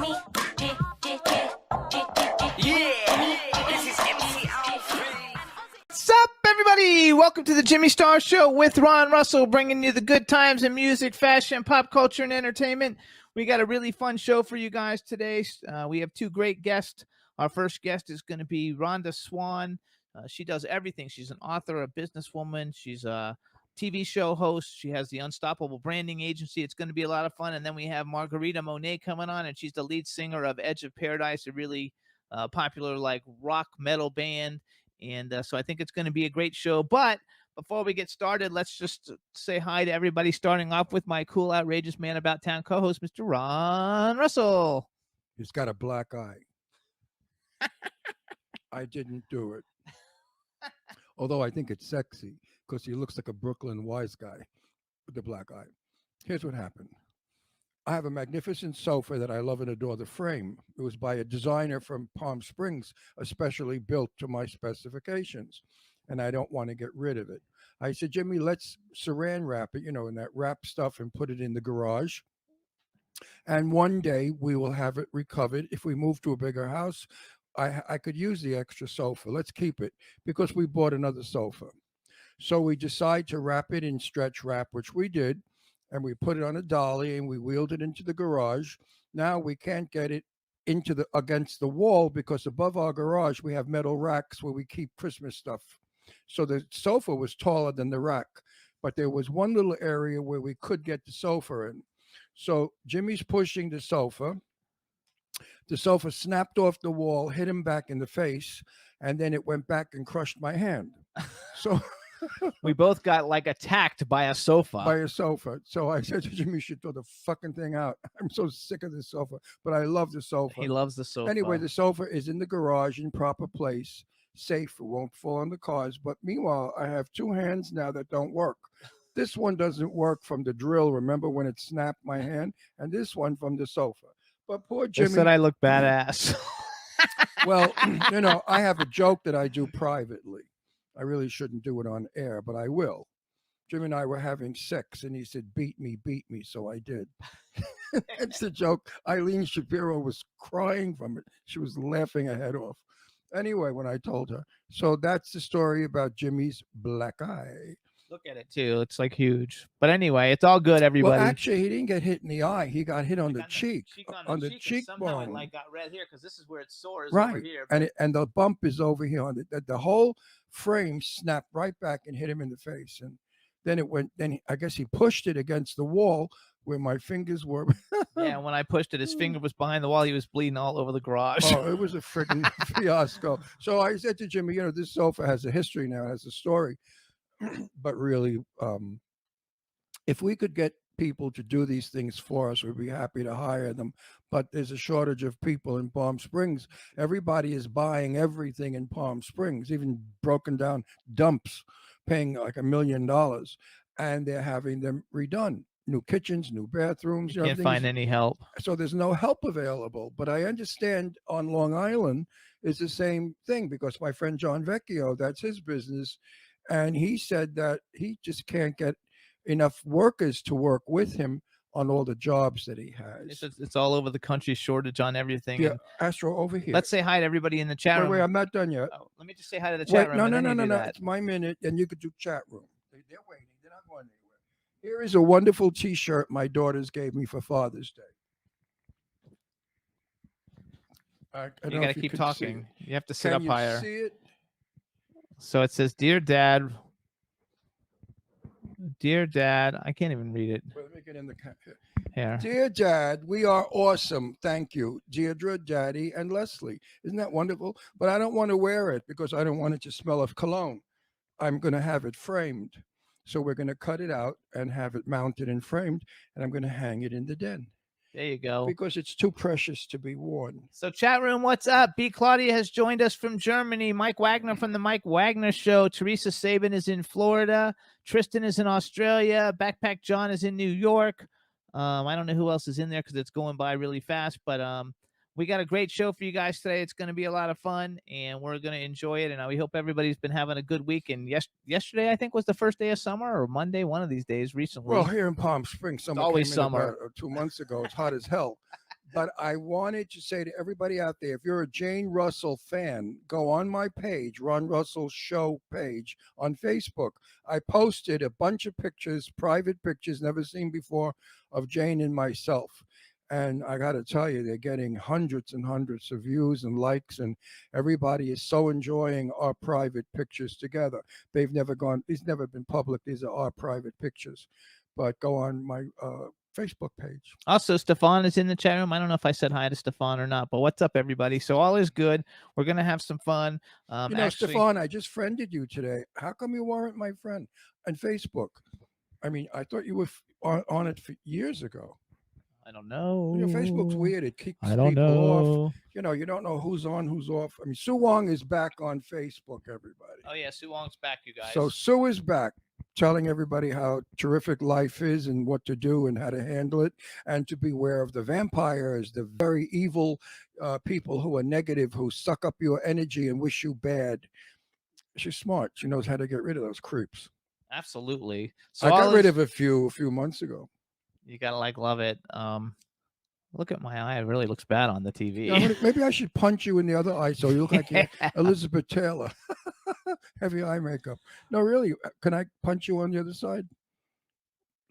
What's up, everybody? Welcome to the Jimmy Star Show with Ron Russell, bringing you the good times in music, fashion, pop culture, and entertainment. We got a really fun show for you guys today. We have two great guests. Our first guest is going to be Rhonda Swan. She does everything. She's an author, a businesswoman. She's a TV show host. She has the Unstoppable Branding Agency. It's going to be a lot of fun. And then we have Margarita Monet coming on, and she's the lead singer of Edge of Paradise, a really popular like rock metal band. And so I think it's going to be a great show. But before we get started, let's just say hi to everybody, starting off with my cool, outrageous man about town co-host, Mr. Ron Russell. He's got a black eye. I didn't do it. Although I think it's sexy because he looks like a Brooklyn wise guy with the black eye. Here's what happened. I have a magnificent sofa that I love and adore. The frame, it was by a designer from Palm Springs, especially built to my specifications, and I don't want to get rid of it. I said, Jimmy, let's saran wrap it, in that wrap stuff, and put it in the garage. And one day we will have it recovered. If we move to a bigger house, I could use the extra sofa. Let's keep it, because we bought another sofa. So we decide to wrap it in stretch wrap, which we did. And we put it on a dolly and we wheeled it into the garage. Now we can't get it against the wall because above our garage we have metal racks where we keep Christmas stuff. So the sofa was taller than the rack, but there was one little area where we could get the sofa in. So Jimmy's pushing the sofa. The sofa snapped off the wall, hit him back in the face, and then it went back and crushed my hand. So we both got like attacked by a sofa. So I said to Jimmy, you should throw the fucking thing out. I'm so sick of this sofa, but I love the sofa. He loves the sofa. Anyway, the sofa is in the garage in proper place, safe. It won't fall on the cars. But meanwhile, I have two hands now that don't work. This one doesn't work from the drill. Remember when it snapped my hand? And this one from the sofa. But poor Jimmy. They said I look badass. Well, I have a joke that I do privately. I really shouldn't do it on air, but I will. Jim and I were having sex, and he said, beat me, so I did. It's the joke. Eileen Shapiro was crying from it. She was laughing her head off. Anyway, when I told her. So that's the story about Jimmy's black eye. Look at it, too. It's like huge. But anyway, it's all good, everybody. Well, actually, he didn't get hit in the eye. He got hit on the cheek. On the cheekbone. Somehow it like got red here because this is where it's sore. Right. Over here. And the bump is over here. On the whole frame snapped right back and hit him in the face. And then it went. Then I guess he pushed it against the wall where my fingers were. Yeah, when I pushed it, his finger was behind the wall. He was bleeding all over the garage. Oh, it was a freaking fiasco. So I said to Jimmy, this sofa has a history now, has a story. But really, if we could get people to do these things for us, we'd be happy to hire them. But there's a shortage of people in Palm Springs. Everybody is buying everything in Palm Springs, even broken down dumps, paying like $1 million, and they're having them redone. New kitchens, new bathrooms. You can't find any help. So there's no help available. But I understand on Long Island is the same thing, because my friend John Vecchio, that's his business. And he said that he just can't get enough workers to work with him on all the jobs that he has. It's all over the country, shortage on everything. Yeah, Astro, over here. Let's say hi to everybody in the chat room. Wait, I'm not done yet. Oh, let me just say hi to the chat room. No. It's my minute, and you could do chat room. They're waiting. They're not going anywhere. Here is a wonderful T-shirt my daughters gave me for Father's Day. You got to keep talking. You have to sit up higher. See it? So it says, Dear Dad, I can't even read it. Well, let me get in the here. Dear Dad, we are awesome. Thank you. Deirdre, Daddy, and Leslie. Isn't that wonderful? But I don't want to wear it because I don't want it to smell of cologne. I'm going to have it framed. So we're going to cut it out and have it mounted and framed, and I'm going to hang it in the den. There you go. Because it's too precious to be worn. So chat room, what's up? B. Claudia has joined us from Germany. Mike Wagner from the Mike Wagner Show. Teresa Sabin is in Florida. Tristan is in Australia. Backpack John is in New York. I don't know who else is in there because it's going by really fast. But we got a great show for you guys today. It's going to be a lot of fun, and we're going to enjoy it. And we hope everybody's been having a good week. And yesterday, I think, was the first day of summer, or Monday, one of these days recently. Well, here in Palm Springs, summer always came summer. in about 2 months ago. It's hot as hell. But I wanted to say to everybody out there, if you're a Jane Russell fan, go on my page, Ron Russell Show page on Facebook. I posted a bunch of pictures, private pictures never seen before, of Jane and myself. And I got to tell you, they're getting hundreds and hundreds of views and likes, and everybody is so enjoying our private pictures together. These never been public, these are our private pictures. But go on my Facebook page. Also, Stefan is in the chat room. I don't know if I said hi to Stefan or not, but what's up, everybody? So all is good. We're gonna have some fun. Stefan, I just friended you today. How come you weren't my friend on Facebook? I mean, I thought you were on it for years ago. I don't know. Facebook's weird. It kicks I don't people off. know. You don't know who's on, who's off. I mean, Sue Wong is back on Facebook, everybody. Oh yeah, Sue Wong's back, you guys. So Sue is back, telling everybody how terrific life is and what to do and how to handle it, and to beware of the vampires, the very evil people who are negative, who suck up your energy and wish you bad. She's smart. She knows how to get rid of those creeps. Absolutely. So I got rid of a few months ago. You gotta love it. Look at my eye; it really looks bad on the TV. Maybe I should punch you in the other eye so you look like you're Elizabeth Taylor. Heavy eye makeup. No, really. Can I punch you on the other side?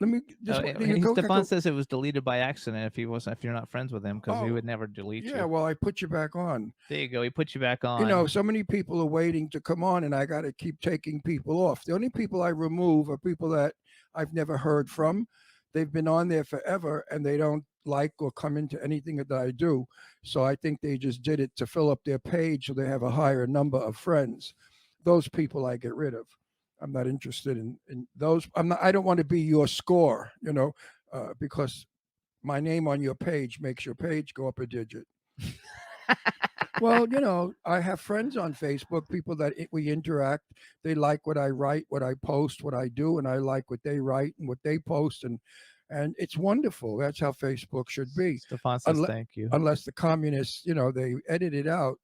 Let me. Stefan says it was deleted by accident. If you're not friends with him, because he would never delete you. Yeah, well, I put you back on. There you go. He put you back on. So many people are waiting to come on, and I got to keep taking people off. The only people I remove are people that I've never heard from. They've been on there forever, and they don't like or come into anything that I do. So I think they just did it to fill up their page so they have a higher number of friends. Those people I get rid of. I'm not interested in those. I don't want to be your score, because my name on your page makes your page go up a digit. Well, I have friends on Facebook, people that we interact. They like what I write, what I post, what I do, and I like what they write and what they post, and it's wonderful. That's how Facebook should be. Stefan says thank you. Unless the communists, they edit it out.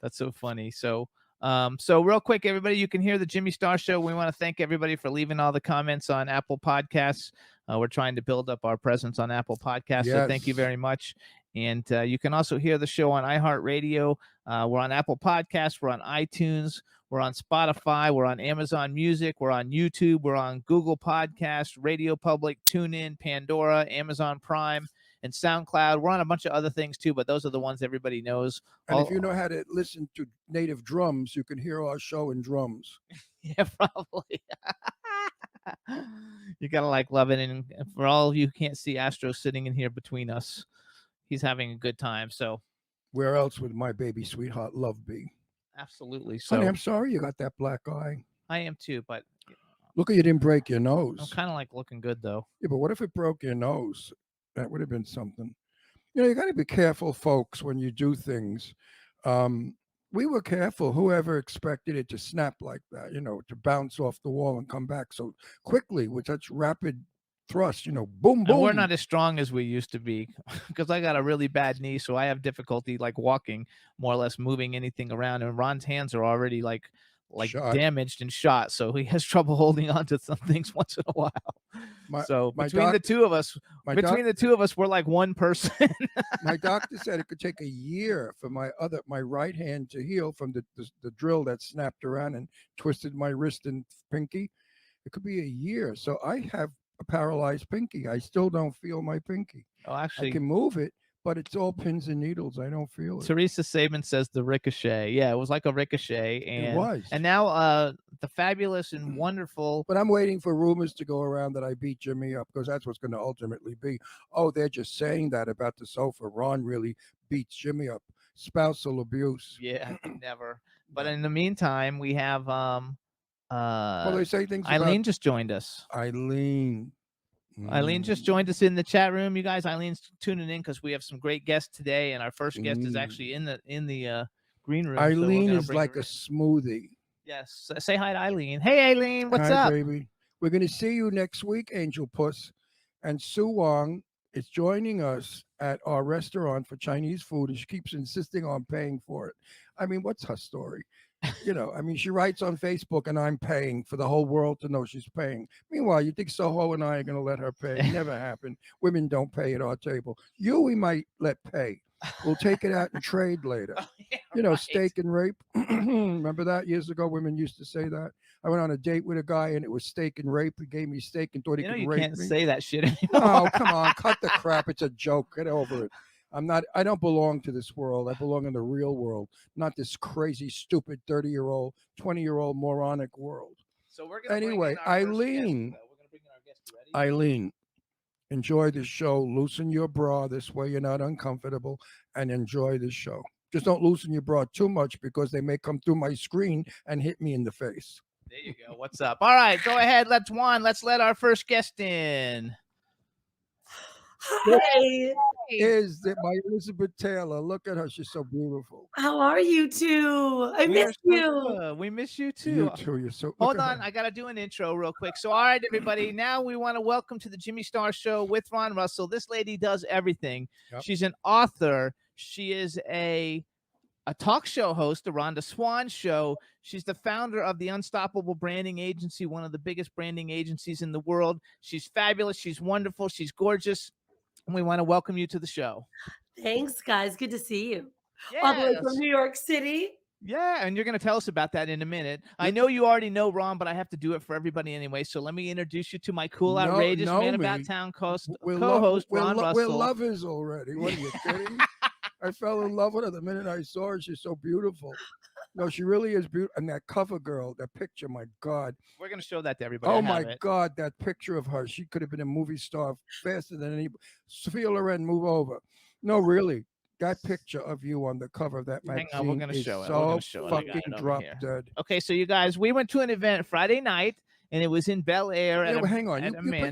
That's so funny. So real quick, everybody, you can hear the Jimmy Star Show. We want to thank everybody for leaving all the comments on Apple Podcasts. We're trying to build up our presence on Apple Podcasts, so thank you very much. And you can also hear the show on iHeartRadio. We're on Apple Podcasts. We're on iTunes. We're on Spotify. We're on Amazon Music. We're on YouTube. We're on Google Podcasts, Radio Public, TuneIn, Pandora, Amazon Prime, and SoundCloud. We're on a bunch of other things too, but those are the ones everybody knows. And if you know how to listen to native drums, you can hear our show in drums. Yeah, probably. You gotta love it. And for all of you who can't see Astro sitting in here between us, he's having a good time. So where else would my baby sweetheart love be? Absolutely. So honey, I'm sorry you got that black eye. I am too, but look, you didn't break your nose. I'm kind of looking good though. Yeah, but what if it broke your nose? That would have been something. You got to be careful, folks, when you do things. We were careful. Whoever expected it to snap like that, to bounce off the wall and come back so quickly with such rapid thrust, boom, boom. And we're not as strong as we used to be because I got a really bad knee, so I have difficulty walking, more or less moving anything around. And Ron's hands are already shot. Damaged and shot, so he has trouble holding on to some things once in a while. Between the two of us, we're like one person. My doctor said it could take a year for my right hand to heal from the drill that snapped around and twisted my wrist and pinky. It could be a year. So I have a paralyzed pinky. I still don't feel my pinky. Oh, actually, I can move it, but it's all pins and needles. I don't feel it. Teresa Saban says the ricochet. Yeah, it was like a ricochet. And, it was. And now the fabulous and wonderful. But I'm waiting for rumors to go around that I beat Jimmy up because that's what's going to ultimately be. Oh, they're just saying that about the sofa. Ron really beats Jimmy up. Spousal abuse. Yeah, never. But in the meantime, we have well, they say things. Eileen just joined us. Eileen just joined us in the chat room. You guys, Eileen's tuning in because we have some great guests today, and our first guest is actually in the green room. Eileen is like a smoothie. Yes, say hi to Eileen. Hey, Eileen, what's up, baby? We're going to see you next week, Angel Puss, and Sue Wong is joining us at our restaurant for Chinese food, and she keeps insisting on paying for it. I mean, what's her story? I mean, she writes on Facebook and I'm paying for the whole world to know she's paying. Meanwhile, you think Soho and I are going to let her pay? Never happen. Women don't pay at our table. We might let pay. We'll take it out and trade later. Oh, yeah, right. Steak and rape. Remember that years ago? Women used to say that. I went on a date with a guy and it was steak and rape. He gave me steak and thought he could You rape can't me. say that shit anymore. No, come on, cut the crap. It's a joke. Get over it. I don't belong to this world. I belong in the real world, not this crazy, stupid 30-year-old, 20-year-old moronic world. So we're gonna Anyway, Eileen, Eileen, enjoy the show. Loosen your bra. This way you're not uncomfortable, and enjoy the show. Just don't loosen your bra too much because they may come through my screen and hit me in the face. There you go. What's up? All right, go ahead. Let's let our first guest in. Hi. Is that my Elizabeth Taylor? Look at her. She's so beautiful. How are you two? I miss you. We miss you too. You too. You're so. Hold on. I got to do an intro real quick. So, all right, everybody. Now we want to welcome to the Jimmy Star Show with Ron Russell. This lady does everything. Yep. She's an author. She is a talk show host, the Rhonda Swan Show. She's the founder of the Unstoppable Branding Agency, one of the biggest branding agencies in the world. She's fabulous. She's wonderful. She's gorgeous. And we want to welcome you to the show. Thanks, guys. Good to see you. Yes. All the way from New York City. Yeah, and you're going to tell us about that in a minute. I know you already know Ron, but I have to do it for everybody anyway. So let me introduce you to my cool, outrageous man about town co-host Ron Russell. We're lovers already. What are you kidding? I fell in love with her the minute I saw her. She's so beautiful. No, she really is beautiful. And that cover girl, that picture, my God. We're going to show that to everybody. Oh, my God, that picture of her. She could have been a movie star faster than anybody. Sophia Loren, move over. No, really. That picture of you on the cover of that magazine we're gonna is show it. so fucking drop dead. Okay, so you guys, we went to an event Friday night, and it was in Bel Air. Hang on.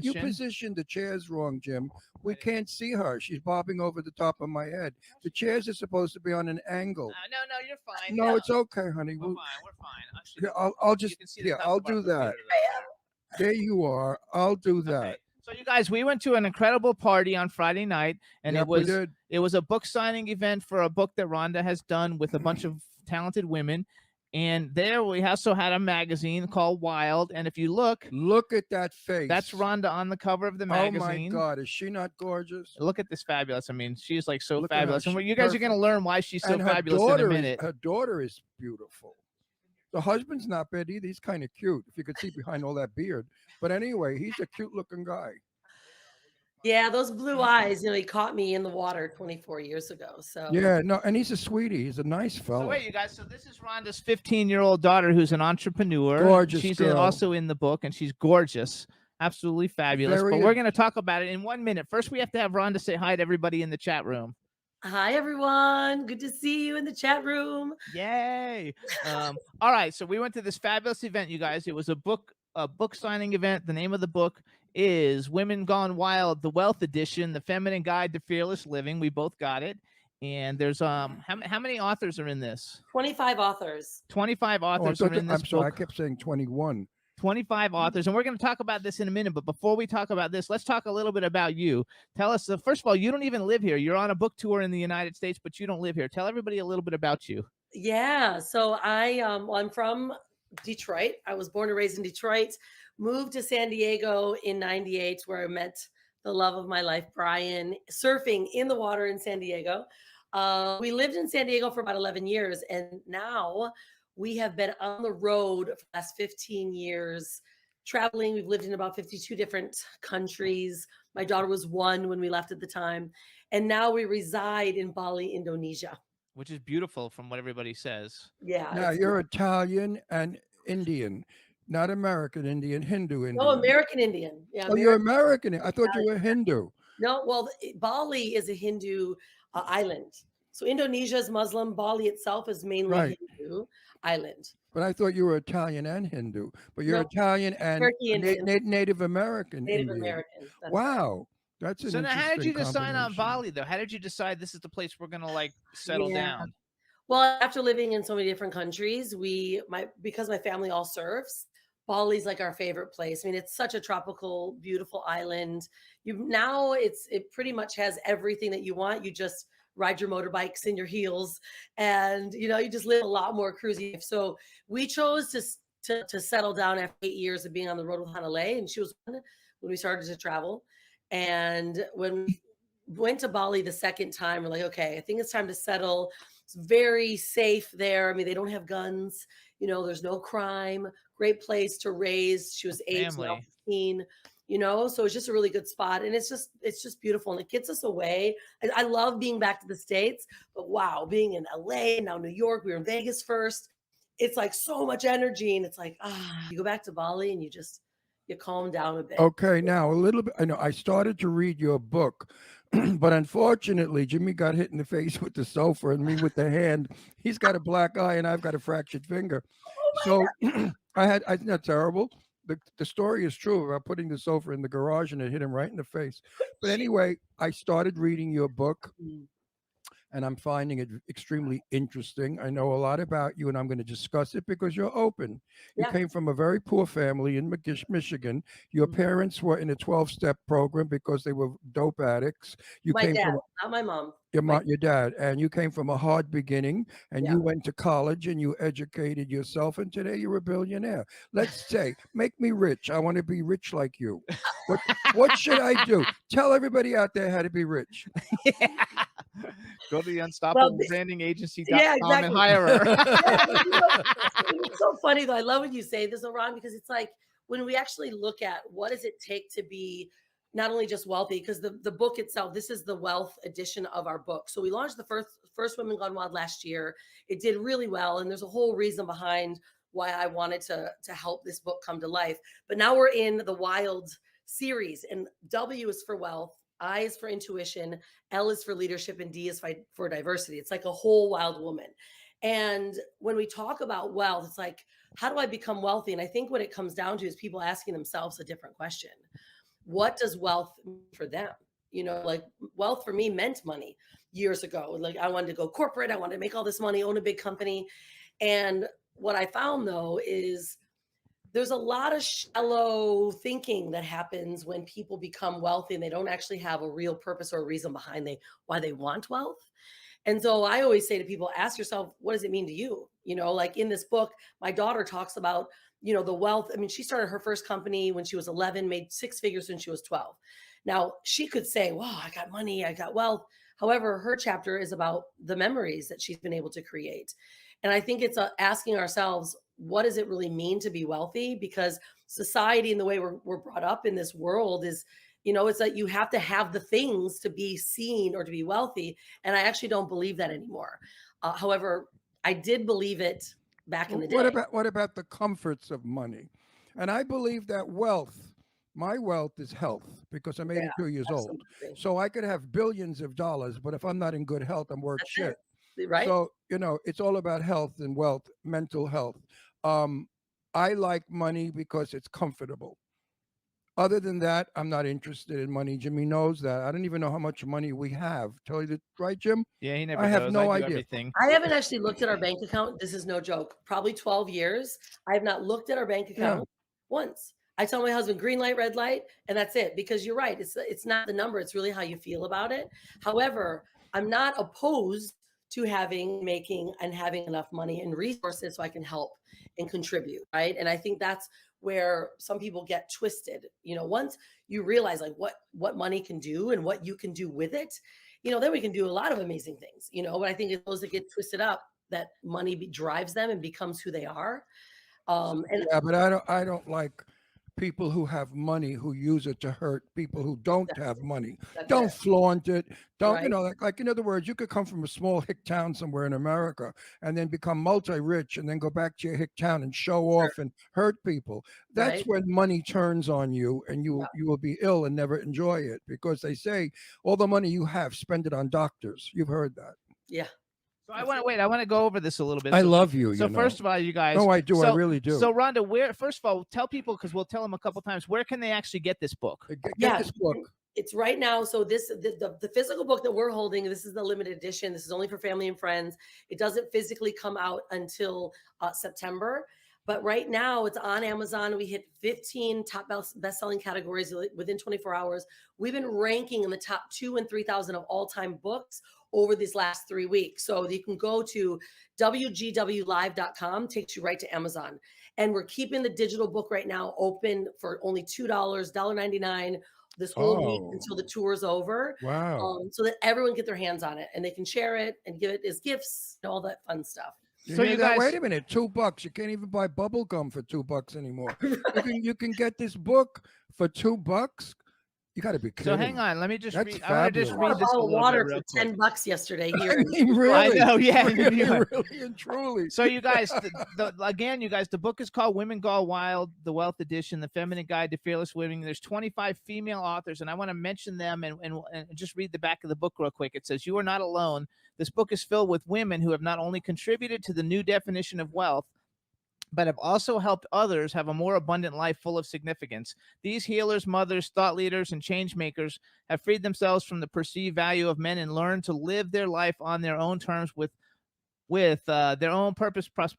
You positioned the chairs wrong, Jim. We can't see her. She's bobbing over the top of my head. The chairs are supposed to be on an angle. No, you're fine. No, it's okay, honey. We're fine. Here, I'll just I'll do that. There you are. I'll do that. Okay. So you guys, we went to an incredible party on Friday night, and it was a book signing event for a book that Rhonda has done with a bunch of talented women. And there we also had a magazine called Wild. And if you look at that face. That's Rhonda on the cover of the magazine. Oh my God, is she not gorgeous? Look at this fabulous. I mean, she's like so fabulous. And you guys are going to learn why she's so fabulous in a minute. Her daughter is beautiful. The husband's not bad either. He's kind of cute, if you could see behind all that beard. But anyway, he's a cute looking guy. Yeah, those blue eyes, he caught me in the water 24 years ago. So yeah, no, and he's a sweetie. He's a nice fellow. So wait, you guys. So this is Rhonda's 15-year-old daughter, who's an entrepreneur. Gorgeous She's girl. Also in the book, and she's gorgeous, absolutely fabulous. But we're going to talk about it in 1 minute. First, we have to have Rhonda say hi to everybody in the chat room. Hi, everyone. Good to see you in the chat room. Yay! All right, so we went to this fabulous event, you guys. It was a book signing event. The name of the book is Women Gone Wild, the Wealth Edition, The Feminine Guide to Fearless Living. We both got it. And there's how many authors are in this? 25 authors. 25 authors are in this book. I'm sorry, I kept saying 21. 25 authors, and we're going to talk about this in a minute. But before we talk about this, let's talk a little bit about you. Tell us, first of all, you don't even live here. You're on a book tour in the United States, but you don't live here. Tell everybody a little bit about you. Yeah, so I'm from Detroit. I was born and raised in Detroit, moved to San Diego in '98, where I met the love of my life, Brian, surfing in the water in San Diego. We lived in San Diego for about 11 years, and now we have been on the road for the last 15 years, traveling. We've lived in about 52 different countries. My daughter was 1 when we left at the time. And now we reside in Bali, Indonesia. Which is beautiful from what everybody says. Yeah. Now, you're Italian and Indian, not American Indian, Hindu Indian. No, American Indian. Yeah. You're American. I thought you were Hindu. No, well, Bali is a Hindu island. So Indonesia is Muslim. Bali itself is mainly Hindu island. But I thought you were Italian and Hindu. But you're Italian and Native American. Native American. Wow. That's an so now how did you decide on combination. Bali, though? How did you decide this is the place we're going to settle down? Well, after living in so many different countries, because my family all surfs, Bali's like our favorite place. I mean, it's such a tropical, beautiful island. It pretty much has everything that you want. You just ride your motorbikes in your heels, and you just live a lot more cruisy life. So we chose to settle down after 8 years of being on the road with Hanalei, and she was one when we started to travel. And when we went to Bali the second time, we're like, okay, I think it's time to settle. It's very safe there. I mean, they don't have guns. There's no crime. Great place to raise. She was 8, now Family. 15. So it's just a really good spot, and it's just beautiful, and it gets us away. I love being back to the States, but wow, being in LA, now New York, we were in Vegas first. It's like so much energy, and it's like you go back to Bali and you calm down a bit. Okay, now a little bit. I know I started to read your book, but unfortunately, Jimmy got hit in the face with the sofa, and me with the hand. He's got a black eye, and I've got a fractured finger. Oh my So I think that's terrible. The story is true about putting the sofa in the garage and it hit him right in the face. But anyway, I started reading your book, God. and I'm finding it extremely interesting. I know a lot about you, and I'm going to discuss it because you're open. You Yeah. came from a very poor family in Michigan. Your Mhm. parents were in a 12-step program because they were dope addicts. You My came dad, from not my mom. your dad, and you came from a hard beginning, and Yeah. you went to college and you educated yourself, and today you're a billionaire. Let's say, make me rich. I want to be rich like you. What what should I do? Tell everybody out there how to be rich. Yeah. Go to the Well, unstoppablebrandingagency.com yeah, and exactly. hire her. Yeah, it's so funny though. I love when you say this, Ron, because it's like when we actually look at what does it take to be not only just wealthy, because the book itself, this is the wealth edition of our book. So we launched the first Women Gone Wild last year. It did really well, and there's a whole reason behind why I wanted to help this book come to life. But now we're in the Wild series, and W is for wealth, I is for intuition, L is for leadership, and D is for diversity. It's like a whole wild woman. And when we talk about wealth, it's like, how do I become wealthy? And I think what it comes down to is people asking themselves a different question. What does wealth mean for them? Like wealth for me meant money years ago. Like I wanted to go corporate, I wanted to make all this money, own a big company. And what I found though is there's a lot of shallow thinking that happens when people become wealthy and they don't actually have a real purpose or a reason behind why they want wealth. And so I always say to people, ask yourself, what does it mean to you? Like in this book, my daughter talks about, the wealth. I mean, she started her first company when she was 11, made 6 figures when she was 12. Now she could say, wow, I got money, I got wealth. However, her chapter is about the memories that she's been able to create. And I think it's asking ourselves, what does it really mean to be wealthy? Because society and the way we're brought up in this world is, it's like you have to have the things to be seen or to be wealthy. And I actually don't believe that anymore. However, I did believe it back in the day. What about the comforts of money? And I believe that my wealth is health because I'm Yeah, 82 years old. absolutely. So I could have billions of dollars, but if I'm not in good health, I'm worth That's shit. it. Right? So, it's all about health and wealth, mental health. I like money because it's comfortable. Other than that, I'm not interested in money. Jimmy knows that. I don't even know how much money we have. Tell you the right, Jim? Yeah, he never I have knows. no I do idea. everything. I haven't actually looked at our bank account. This is no joke. Probably 12 years. I have not looked at our bank account once. I tell my husband green light, red light, and that's it. Because you're right. It's not the number. It's really how you feel about it. However, I'm not opposed to having enough money and resources so I can help and contribute. Right. And I think that's where some people get twisted. Once you realize like what money can do and what you can do with it, then we can do a lot of amazing things, but I think it's those that get twisted up that money drives them and becomes who they are. And Yeah, but I don't like people who have money who use it to hurt people who don't have money. that's Don't it, flaunt it. Don't, right? like in other words, you could come from a small hick town somewhere in America and then become multi-rich and then go back to your hick town and show off and hurt people. That's Right. when money turns on you and you will be ill and never enjoy it because they say all the money you have, spend it on doctors. You've heard that. Yeah. So I want to go over this a little bit. I So, love you. so first of all, you guys. No, I do. I So, really do. So Rhonda, first of all, tell people, because we'll tell them a couple times, where can they actually get this book? Get this book. It's right now. So the physical book that we're holding, this is the limited edition. This is only for family and friends. It doesn't physically come out until September. But right now it's on Amazon. We hit 15 top best-selling categories within 24 hours. We've been ranking in the top 2,000 and 3,000 of all-time books over these last 3 weeks. So you can go to wgwlive.com, takes you right to Amazon. And we're keeping the digital book right now open for only $2, $1.99 this whole week until the tour is over. Wow. So that everyone get their hands on it and they can share it and give it as gifts and all that fun stuff. So you guys, wait a minute, $2. You can't even buy bubble gum for $2 anymore. You can get this book for $2. You got to be kidding. so hang on, let me just That's read. I want to just I read bought a this bottle a of little water bit for real quick. $10 yesterday here. I mean, really? I know, yeah. Really, Yeah. really and truly. So you guys, again, you guys, the book is called Women Go Wild, the Wealth Edition, the Feminine Guide to Fearless Living. There's 25 female authors, and I want to mention them and just read the back of the book real quick. It says, "You are not alone. This book is filled with women who have not only contributed to the new definition of wealth, but have also helped others have a more abundant life full of significance. These healers, mothers, thought leaders, and change makers have freed themselves from the perceived value of men and learned to live their life on their own terms with their own purpose, purpose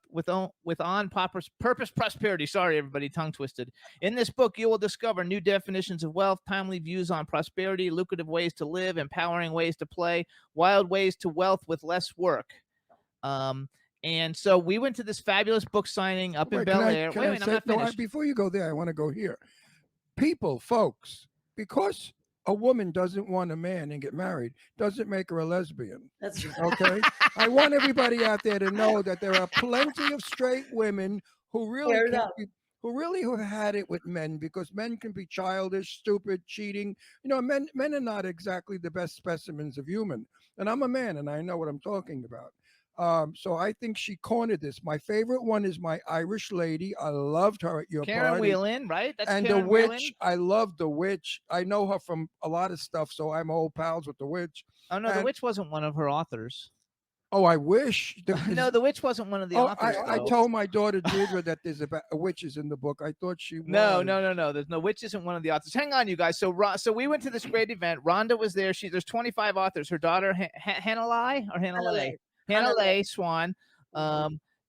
prosperity. Sorry, everybody, tongue twisted. In this book, you will discover new definitions of wealth, timely views on prosperity, lucrative ways to live, empowering ways to play, wild ways to wealth with less work." And so we went to this fabulous book signing up in Bel Air. Wait, I'm not finished. Before you go there, I want to go here. People, folks, because a woman doesn't want a man and get married, doesn't make her a lesbian. That's right. Okay. I want everybody out there to know that there are plenty of straight women who really have had it with men, because men can be childish, stupid, cheating. Men are not exactly the best specimens of human. And I'm a man and I know what I'm talking about. So I think she cornered this. My favorite one is my Irish lady. I loved her at your Karen party. Whelan, right? That's and Karen the witch. Whelan? I love the witch. I know her from a lot of stuff, so I'm old pals with the witch. Oh no, the witch wasn't one of her authors. Oh, I wish. No, the witch wasn't one of the authors. I told my daughter Deirdre that there's witches in the book. I thought she was. No. There's no witch. Isn't one of the authors. Hang on, you guys. So we went to this great event. Rhonda was there. There's 25 authors. Her daughter Hannah Swan,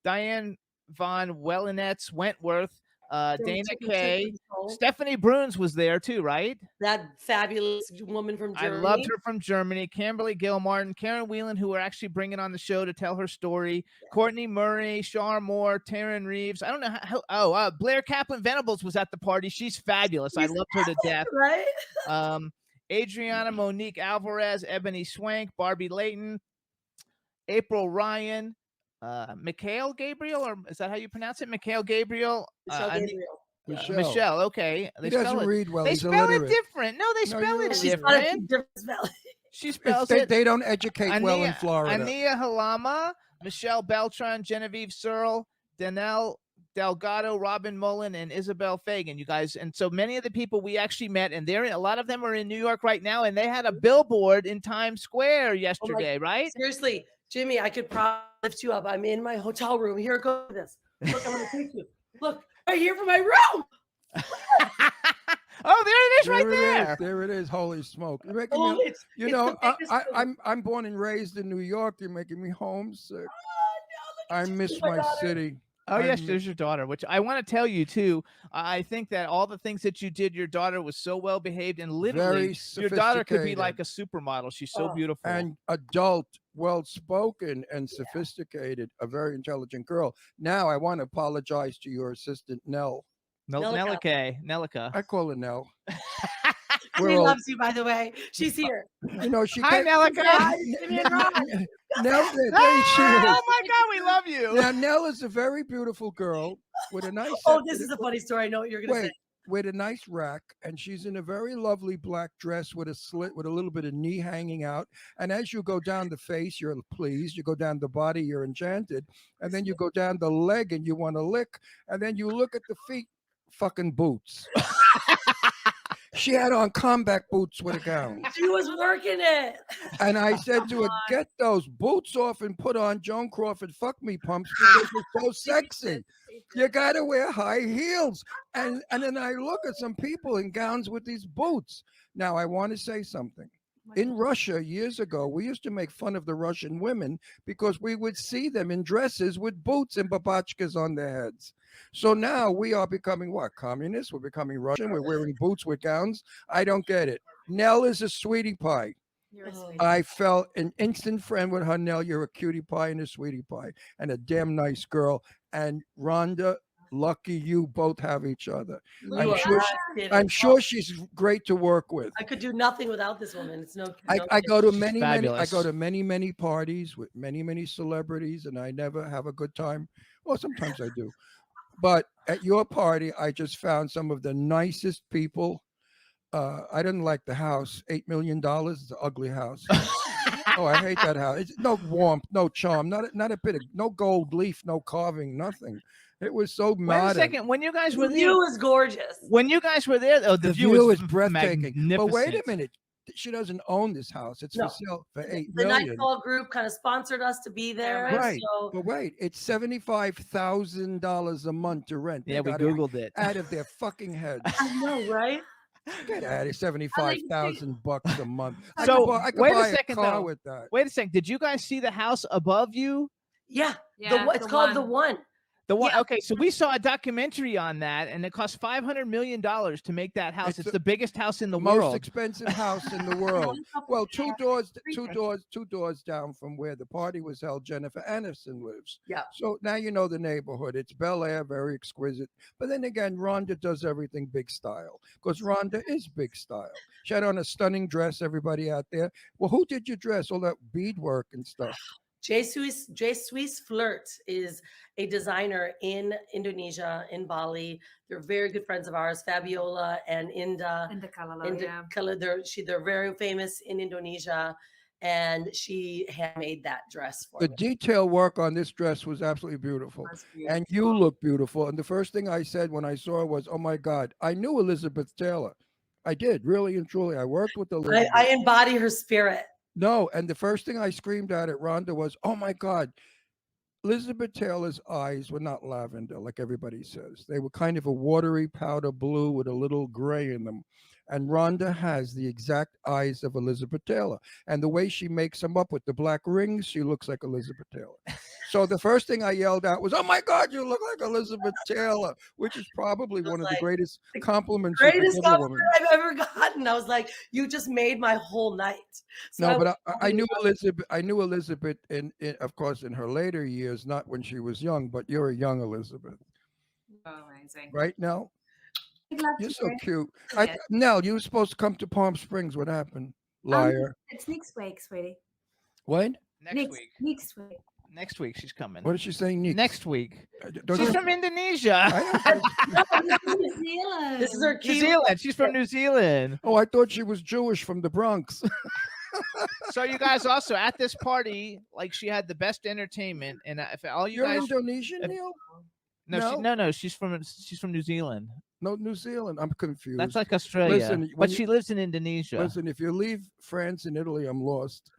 Diane von Wellenetz Wentworth, Dana Kay, Stephanie Bruns was there too, right? That fabulous woman from Germany. I loved her from Germany. Kimberly Gilmartin, Karen Whelan, who we're actually bringing on the show to tell her story. Yeah. Courtney Murray, Shar Moore, Taryn Reeves. I don't know how. Blair Kaplan Venables was at the party. She's fabulous. I loved her to death. Right. Adriana Monique Alvarez, Ebony Swank, Barbie Layton, April Ryan, Mikhail Gabriel, or is that how you pronounce it? Mikhail Gabriel. Michelle. Okay. He doesn't read well. They spell it different. No, they spell it different. She spells it. They don't educate well in Florida. Ania Halama, Michelle Beltran, Genevieve Searle, Danelle Delgado, Robin Mullen, and Isabel Fagan, you guys. And so many of the people we actually met, and a lot of them are in New York right now, and they had a billboard in Times Square yesterday, right? Seriously, Jimmy, I could probably lift you up. I'm in my hotel room. Here, go to this. Look, I'm going to take you. Look, right here from my room. Oh, there it is, right there. There it is. Holy smoke! You're making me, I'm born and raised in New York. You're making me homesick. Oh, no, I miss my city. Oh, yes, there's your daughter, which I want to tell you, too. I think that all the things that you did, your daughter was so well behaved, and literally your daughter could be like a supermodel. She's so beautiful. And adult, well-spoken, and sophisticated, a very intelligent girl. Now, I want to apologize to your assistant, Nell. Nelica. I call her Nell. She loves you, by the way. She's here. Hi, Nelica. Nell, oh my God, we love you. Now, Nell is a very beautiful girl with a nice. This is a funny story. I know what you're going to say. With a nice rack, and she's in a very lovely black dress with a slit with a little bit of knee hanging out. And as you go down the face, you're pleased. You go down the body, you're enchanted. And then you go down the leg and you want to lick. And then you look at the feet, fucking boots. She had on combat boots with a gown. She was working it. And I said to her, get those boots off and put on Joan Crawford fuck me pumps because you're so sexy. You got to wear high heels. And then I look at some people in gowns with these boots. Now, I want to say something. In Russia, years ago, we used to make fun of the Russian women because we would see them in dresses with boots and babachkas on their heads. So now we are becoming what? Communists? We're becoming Russian. We're wearing boots with gowns. I don't get it. Nell is a sweetie pie. You're a Oh. sweetie. I felt an instant friend with her. Nell, you're a cutie pie and a sweetie pie and a damn nice girl. And Rhonda, lucky you both have each other. You I'm are sure not she- kidding. I'm sure she's great to work with. I could do nothing without this woman. It's no. I no go to kidding. many I go fabulous. to many parties with many celebrities, and I never have a good time. Well, sometimes I do, but at your party, I just found some of the nicest people. I didn't like the house. $8 million. It's an ugly house. Oh, I hate that house. It's no warmth, no charm, not a bit of no gold leaf, no carving, nothing. It was so Wait a modern. second. When you guys The were there, view is gorgeous. when you guys were there, oh, The view is was breathtaking. But wait a magnificent. minute. She doesn't own this house. It's No. for sale for $8 The million. Nightfall Group kind of sponsored us to be there. Right. So But wait, it's $75,000 a month to rent. They Yeah, we got it googled it. out of their fucking heads. I know, right? Get out of $75,000 a month. I So, could wait a buy second, car though. with that. Wait a second. Did you guys see the house above you? Yeah. Yeah, It's called The One. The one. Yeah. Okay, so we saw a documentary on that, and it cost $500 million to make that house. It's It's the the biggest house in the Most world. expensive house in the world. Well, two doors down from where the party was held, Jennifer Aniston lives. Yeah. So now you know the neighborhood. It's Bel Air, very exquisite. But then again, Rhonda does everything big style because Rhonda is big style. She had on a stunning dress, everybody out there. Well, who did your dress? All that beadwork and stuff. J Swiss Flirt is a designer in Indonesia, in Bali. They're very good friends of ours, Fabiola and Inda. And the Kalalo, yeah. They're very famous in Indonesia, and she handmade that dress for The me. detail work on this dress was absolutely beautiful. That's And you look beautiful. And the first thing I said when I saw her was, oh my God, I knew Elizabeth Taylor. I did, really and truly. I worked with Elizabeth. I embody her spirit. No, and the first thing I screamed out at Rhonda was, oh my God, Elizabeth Taylor's eyes were not lavender, like everybody says. They were kind of a watery powder blue with a little gray in them. And Rhonda has the exact eyes of Elizabeth Taylor. And the way she makes them up with the black rings, she looks like Elizabeth Taylor. So the first thing I yelled out was, oh my God, you look like Elizabeth Taylor, which is probably was one of like, the greatest compliments you could Greatest give a woman. compliment I've ever gotten. I was like, you just made my whole night. So No, but was I knew really- Elizabeth. I knew Elizabeth in, of course, in her later years, not when she was young. But you're a young Elizabeth, Oh, amazing. right, Nell? Glad You're to so hear it. cute. Yeah. Nell, you were supposed to come to Palm Springs. What happened? Liar. It's next week, sweetie. What? Next week. Next week. Next week she's coming. What did she say? Nick? Next week. Don't She's you- from Indonesia. I don't- New Zealand. This is her New key. Zealand. She's from New Zealand. oh, I thought she was Jewish from the Bronx. So you guys also at this party, like she had the best entertainment, and if all you You're guys, Indonesian, if- Neil? no, she's from New Zealand. No, New Zealand. I'm confused. That's like Australia, Listen, when but you- she lives in Indonesia. Listen, if you leave France and Italy, I'm lost.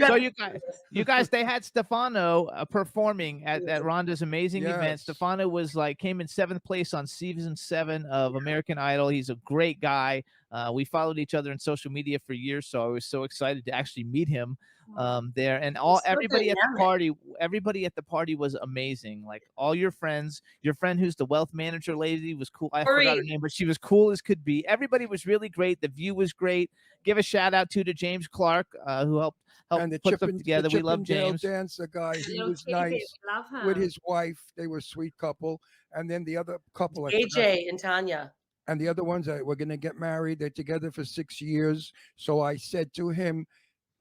So you guys, they had Stefano performing at Rhonda's amazing event. Yes. Stefano was came in 7th place on season 7 of American Idol. He's a great guy. We followed each other on social media for years, so I was so excited to actually meet him there. And everybody at the party was amazing. Like all your friends, your friend who's the wealth manager lady was cool. I forgot her name, but she was cool as could be. Everybody was really great. The view was great. Give a shout out to James Clark, who helped And the put Chippin- them together. the We love Chippendale James. dancer guy. He Little was kitty bit, nice Love her. with his wife. They were a sweet couple. And then the other couple, I forgot. AJ and Tanya. And the other ones that were going to get married. They're together for 6 years. So I said to him,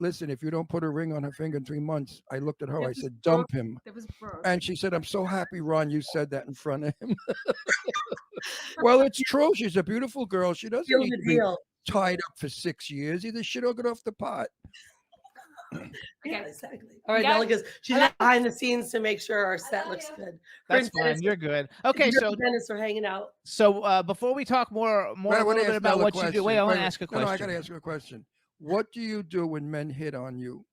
listen, if you don't put a ring on her finger in 3 months, I looked at her. It I was said, dump him. That was broke. And she said, I'm so happy, Ron, you said that in front of him. Well, it's true. She's a beautiful girl. She doesn't Seal need the to be deal. tied up for 6 years. Either shit or get off the pot. Yeah, Okay. exactly. All right, got- Nella goes, she's behind the scenes to make sure our set looks good. That's Her and fine. You're good. Okay, Dennis- so Dennis are hanging out. before we talk more Wait, a I wanna little bit ask about Nell a what you do. question. Wait, I want to Wait, ask a question. No, I got to ask you a question. What do you do when men hit on you?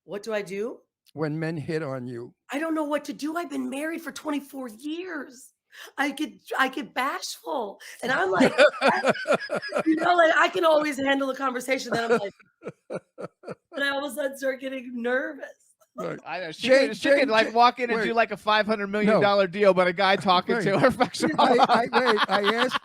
What do I do? When men hit on you? I don't know what to do. I've been married for 24 years. I get bashful, and I'm like, like I can always handle a conversation. Then I'm like, and I all of a sudden start getting nervous. Right. I know she Jane- could Jane- like Jane- walk in and wait. do like a $500 million deal, but a guy talking Right. to her fucks her I up. wait. I asked.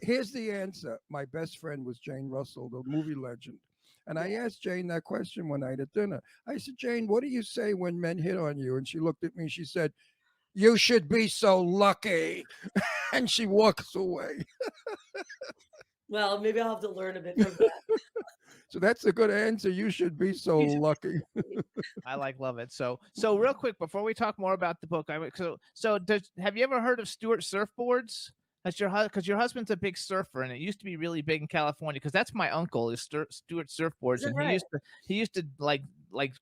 Here's the answer. My best friend was Jane Russell, the movie legend, and I asked Jane that question one night at dinner. I said, Jane, what do you say when men hit on you? And she looked at me. She said, "You should be so lucky," and she walks away. Well, maybe I'll have to learn a bit from that. So that's a good answer. You should be so You should be lucky. I love it. So real quick before we talk more about the book, have you ever heard of Stewart surfboards? That's because your husband's a big surfer, and it used to be really big in California. Because that's my uncle is Stewart surfboards, Is it and right? he used to like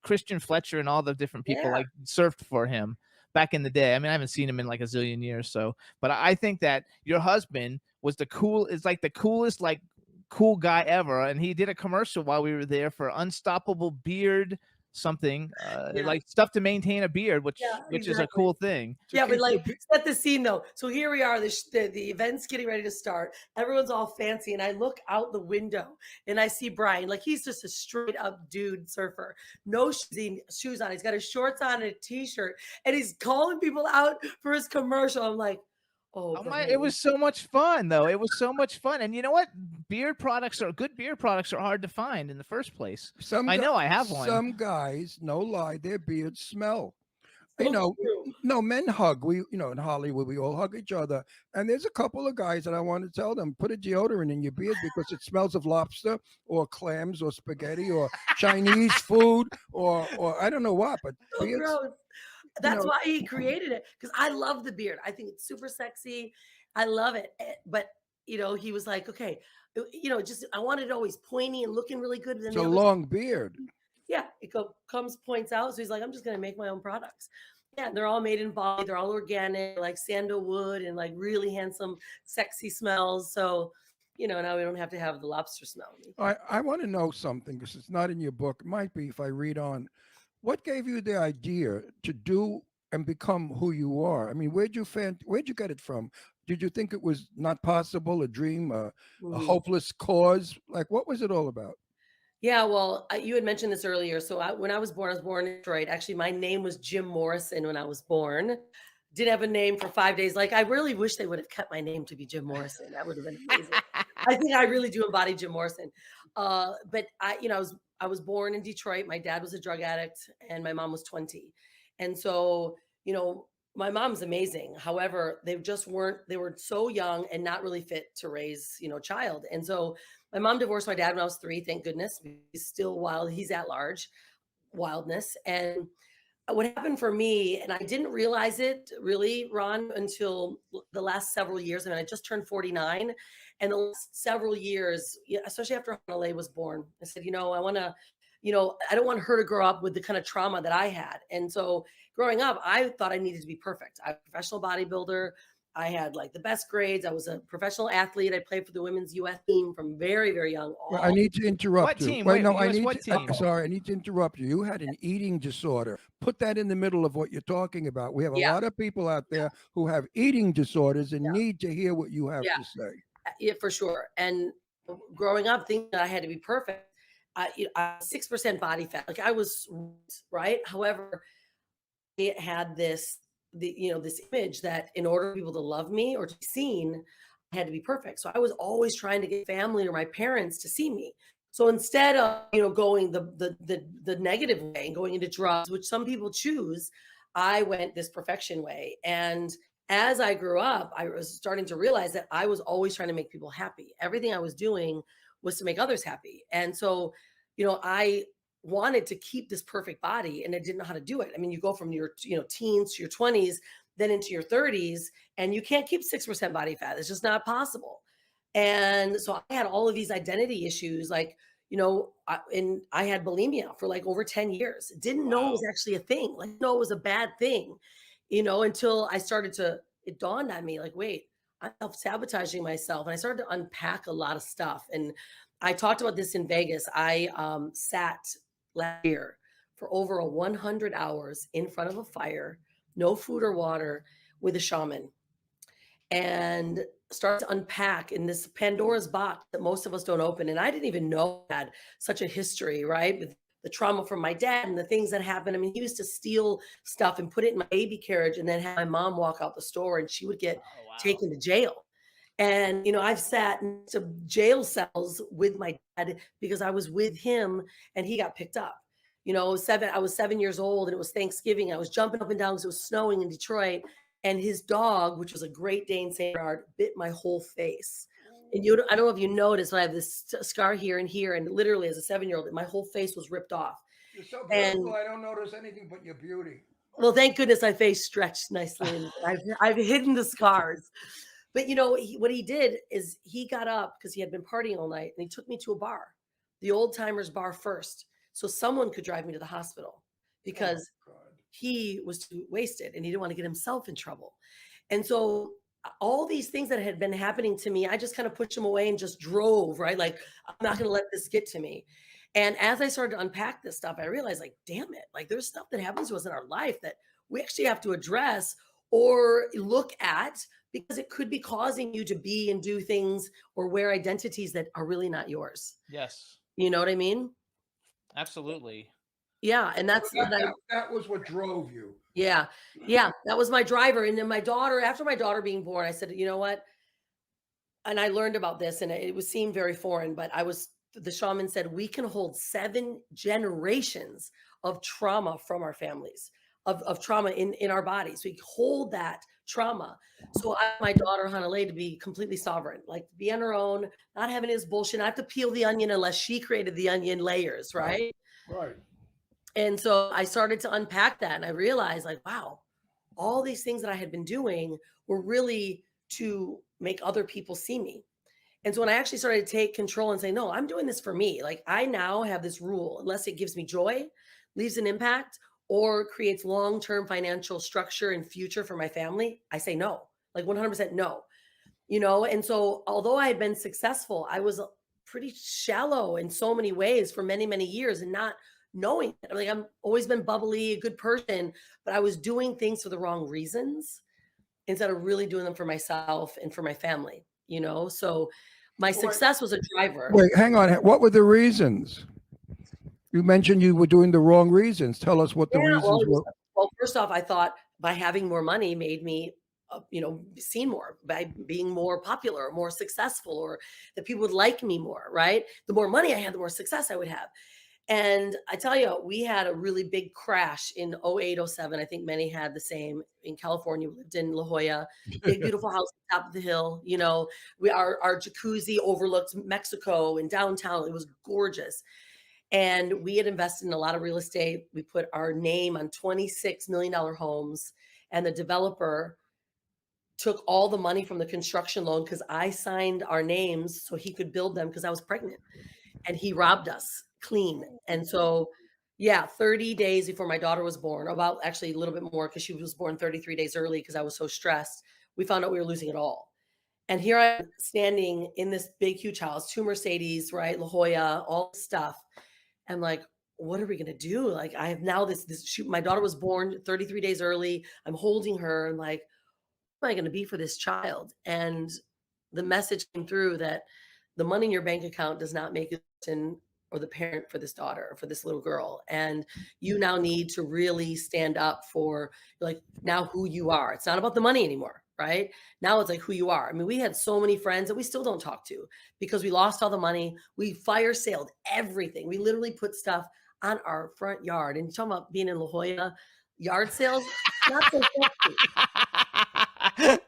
Christian Fletcher and all the different people Yeah. like surfed for him back in the day. I mean, I haven't seen him in like a zillion years. So, but I think that your husband was the coolest like cool guy ever, and he did a commercial while we were there for Unstoppable Beard something, Yeah. like stuff to maintain a beard, which Yeah, is a exactly. cool thing. Yeah, but keep the like set the scene though. So here we are, the event's getting ready to start. Everyone's all fancy, and I look out the window and I see Brian. Like he's just a straight up dude surfer, no shoes on. He's got his shorts on and a t-shirt, and he's calling people out for his commercial. I'm like, oh, Oh my! Brian. It was so much fun, though. It was so much fun, and you know what? Good beard products are hard to find in the first place. I know I have one. Some guys, no lie, their beards smell. So You know, true. no, men hug. We, in Hollywood, we all hug each other. And there's a couple of guys that I want to tell them, put a deodorant in your beard because it smells of lobster or clams or spaghetti or Chinese food or I don't know what, but So beards, gross. That's know- why he created it, because I love the beard. I think it's super sexy. I love it. But he was like, okay, just I wanted it always pointy and looking really good. But then it's the a other long beard. yeah, it comes points out. So he's like, I'm just gonna make my own products. Yeah, they're all made in Bali. They're all organic, like sandalwood and like really handsome, sexy smells. So now we don't have to have the lobster smell. I want to know something because it's not in your book. It might be if I read on. What gave you the idea to do and become who you are? I mean, where'd you get it from? Did you think it was not possible, a dream, a Mhm. hopeless cause? Like, what was it all about? Yeah, well, you had mentioned this earlier. So when I was born in Detroit. Actually, my name was Jim Morrison when I was born. Didn't have a name for 5 days. Like, I really wish they would have kept my name to be Jim Morrison. That would have been amazing. I think I really do embody Jim Morrison. But I was born in Detroit. My dad was a drug addict, and my mom was 20. And so, my mom's amazing. However, they just weren't. They were so young and not really fit to raise, a child. And so, my mom divorced my dad when I was 3. Thank goodness. He's still wild. He's at large, wildness. And what happened for me, and I didn't realize it really, Ron, until the last several years. I mean, I just turned 49, and the last several years, especially after Honolulu was born, I said, I want to, I don't want her to grow up with the kind of trauma that I had. And so growing up, I thought I needed to be perfect. I'm a professional bodybuilder. I had like the best grades. I was a professional athlete. I played for the women's U.S. team from very, very young. Well, I need to interrupt What you. team? Wait, Wait, no, the I US need. what team? Sorry, I need to interrupt you. You had an eating disorder. Put that in the middle of what you're talking about. We have a Yeah. lot of people out there who have eating disorders and Yeah. need to hear what you have Yeah. to say. Yeah, for sure. And growing up, thinking that I had to be perfect, I 6% body fat. Like I was right. However, it had this image that in order for people to love me or to be seen, I had to be perfect. So I was always trying to get family or my parents to see me. So instead of going the negative way and going into drugs, which some people choose, I went this perfection way. And as I grew up, I was starting to realize that I was always trying to make people happy. Everything I was doing was to make others happy. And so, I wanted to keep this perfect body and I didn't know how to do it. I mean, you go from your teens to your 20s, then into your 30s, and you can't keep 6% body fat. It's just not possible. And so I had all of these identity issues, like, and I had bulimia for like over 10 years. Didn't know it was actually a thing. Like, no, it was a bad thing, until it dawned on me, like, wait, I'm self-sabotaging myself. And I started to unpack a lot of stuff. And I talked about this in Vegas. I sat last year for over 100 hours in front of a fire, no food or water, with a shaman, and start to unpack in this Pandora's box that most of us don't open. And I didn't even know I had such a history, right, with the trauma from my dad and the things that happened. I mean, he used to steal stuff and put it in my baby carriage and then have my mom walk out the store and she would get taken to jail. And, you know, I've sat in some jail cells with my dad because I was with him and he got picked up. You know, I was 7 years old and it was Thanksgiving. I was jumping up and down because it was snowing in Detroit. And his dog, which was a Great Dane Saint Bernard, bit my whole face. And I don't know if you noticed, but I have this scar here, and literally as a 7-year-old, my whole face was ripped off. You're so beautiful. I don't notice anything but your beauty. Well, thank goodness my face stretched nicely, and I've hidden the scars. But you know what he did is he got up because he had been partying all night, and he took me to a bar, the Old Timers Bar first, so someone could drive me to the hospital because he was too wasted and he didn't want to get himself in trouble. And so all these things that had been happening to me, I just kind of pushed them away and just drove, right? Like, I'm not going to let this get to me. And as I started to unpack this stuff, I realized, like, damn it, like there's stuff that happens to us in our life that we actually have to address or look at because it could be causing you to be and do things or wear identities that are really not yours. Yes. You know what I mean? Absolutely. Yeah. And that was what drove you. Yeah. Yeah. That was my driver. And then my daughter, after my daughter being born, I said, you know what? And I learned about this and it seemed very foreign, but the shaman said, we can hold 7 generations of trauma from our families, of trauma in our bodies. We hold that trauma. So I want my daughter, Hanalei, to be completely sovereign, like to be on her own, not having his bullshit. I have to peel the onion unless she created the onion layers, right? Right. And so I started to unpack that and I realized, like, wow, all these things that I had been doing were really to make other people see me. And so when I actually started to take control and say, no, I'm doing this for me. Like, I now have this rule, unless it gives me joy, leaves an impact, or creates long-term financial structure and future for my family, I say no, like 100% no. You know, and so although I had been successful, I was pretty shallow in so many ways for many, many years and not knowing it. Like, I've always been bubbly, a good person, but I was doing things for the wrong reasons instead of really doing them for myself and for my family, you know? So my success was a driver. Wait, hang on. What were the reasons? You mentioned you were doing the wrong reasons. Tell us what the reasons were. Well, first off, I thought by having more money made me, you know, seen more, by being more popular, more successful, or that people would like me more, right? The more money I had, the more success I would have. And I tell you, we had a really big crash in 08, 07. I think many had the same in California. We lived in La Jolla, big, beautiful house on top of the hill. You know, our jacuzzi overlooked Mexico and downtown. It was gorgeous. And we had invested in a lot of real estate. We put our name on $26 million homes. And the developer took all the money from the construction loan because I signed our names so he could build them because I was pregnant. And he robbed us clean. And so, yeah, 30 days before my daughter was born, about actually a little bit more because she was born 33 days early because I was so stressed, we found out we were losing it all. And here I am standing in this big, huge house, 2 Mercedes, right? La Jolla, all this stuff. I'm like, what are we going to do? Like, I have now this shoot. My daughter was born 33 days early. I'm holding her and like, what am I going to be for this child? And the message came through that the money in your bank account does not make you or the parent for this daughter, or for this little girl. And you now need to really stand up for, like, now who you are. It's not about the money anymore, right? Now it's like who you are. I mean, we had so many friends that we still don't talk to because we lost all the money. We fire sailed everything. We literally put stuff on our front yard. And you're talking about being in La Jolla, yard sales, not so sexy.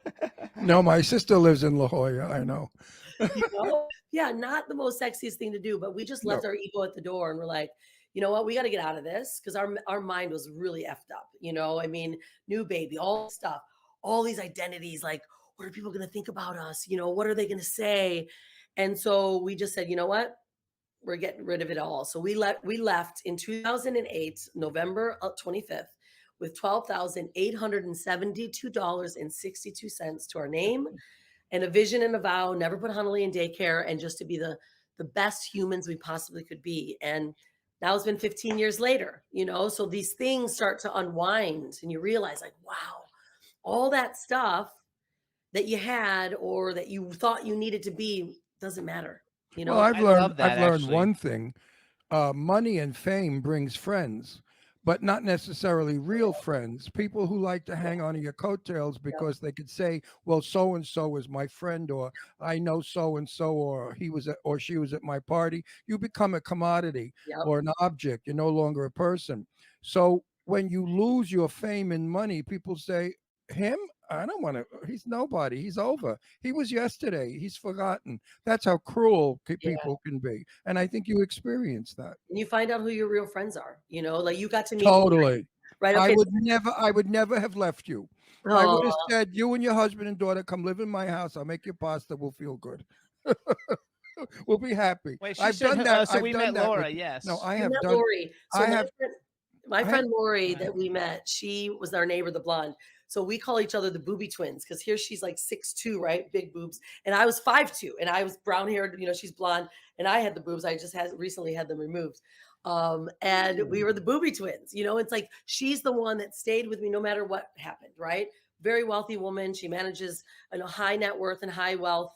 No, my sister lives in La Jolla. I know. You know? Yeah, not the most sexiest thing to do, but we just left our ego at the door and we're like, you know what, we got to get out of this because our mind was really effed up. You know, I mean, new baby, all this stuff, all these identities, like, what are people going to think about us? You know, what are they going to say? And so we just said, you know what, we're getting rid of it all. So we left in 2008, November 25th, with $12,872.62 to our name, and a vision and a vow, never put Hanalei in daycare, and just to be the best humans we possibly could be. And now it's been 15 years later, you know, so these things start to unwind and you realize, like, wow, all that stuff that you had or that you thought you needed to be doesn't matter. You know, Well, I've learned one thing. money and fame brings friends, but not necessarily real friends. People who like to hang on to your coattails because they could say, "Well, so and so is my friend," or "I know so and so," or "he was at, or she was at my party." You become a commodity Yep. or an object. You're no longer a person. So when you lose your fame and money, people say, "Him? I don't want to. He's nobody. He's over. He was yesterday. He's forgotten." That's how cruel Yeah. people can be, and I think you experience that. And you find out who your real friends are. You know, like you got to meet Totally. right. I Okay. would never have left you. I would have said, "You and your husband and daughter come live in my house. I'll make you pasta. We'll feel good. We'll be happy." Wait, she I've said, done that. so I've we done met that Laura. with, Yes. no, I You have met done. Lori. So I have. my I friend have- Lori Right. that we met, she was our neighbor, the blonde. So we call each other the booby twins because here she's like 6'2", right? Big boobs. And I was 5'2", and I was brown haired, you know, she's blonde, and I had the boobs. I just recently had them removed. And we were the booby twins. You know, it's like she's the one that stayed with me no matter what happened, right? Very wealthy woman. She manages high net worth and high wealth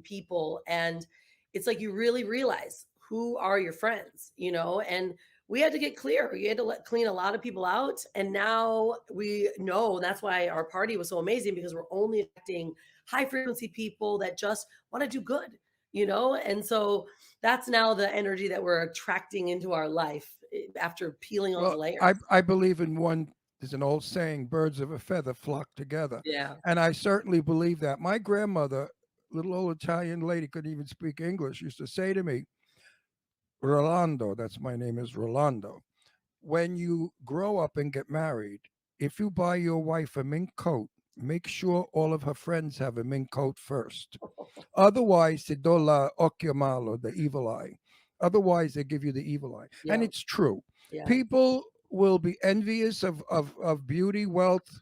people. And it's like you really realize who are your friends, you know, and we had to get clear. We had to clean a lot of people out. And now we know that's why our party was so amazing because we're only attracting high frequency people that just want to do good, you know? And so that's now the energy that we're attracting into our life after peeling all the Well, layers. I believe in one. There's an old saying: "Birds of a feather flock together." Yeah. And I certainly believe that. My grandmother, little old Italian lady, couldn't even speak English, used to say to me, "Rolando," that's my name is Rolando. When you grow up and get married, if you buy your wife a mink coat, make sure all of her friends have a mink coat first. Otherwise, se do la occhio malo, the evil eye. Otherwise, they give you the evil eye. And Yeah. it's true. Yeah. People will be envious of beauty, wealth,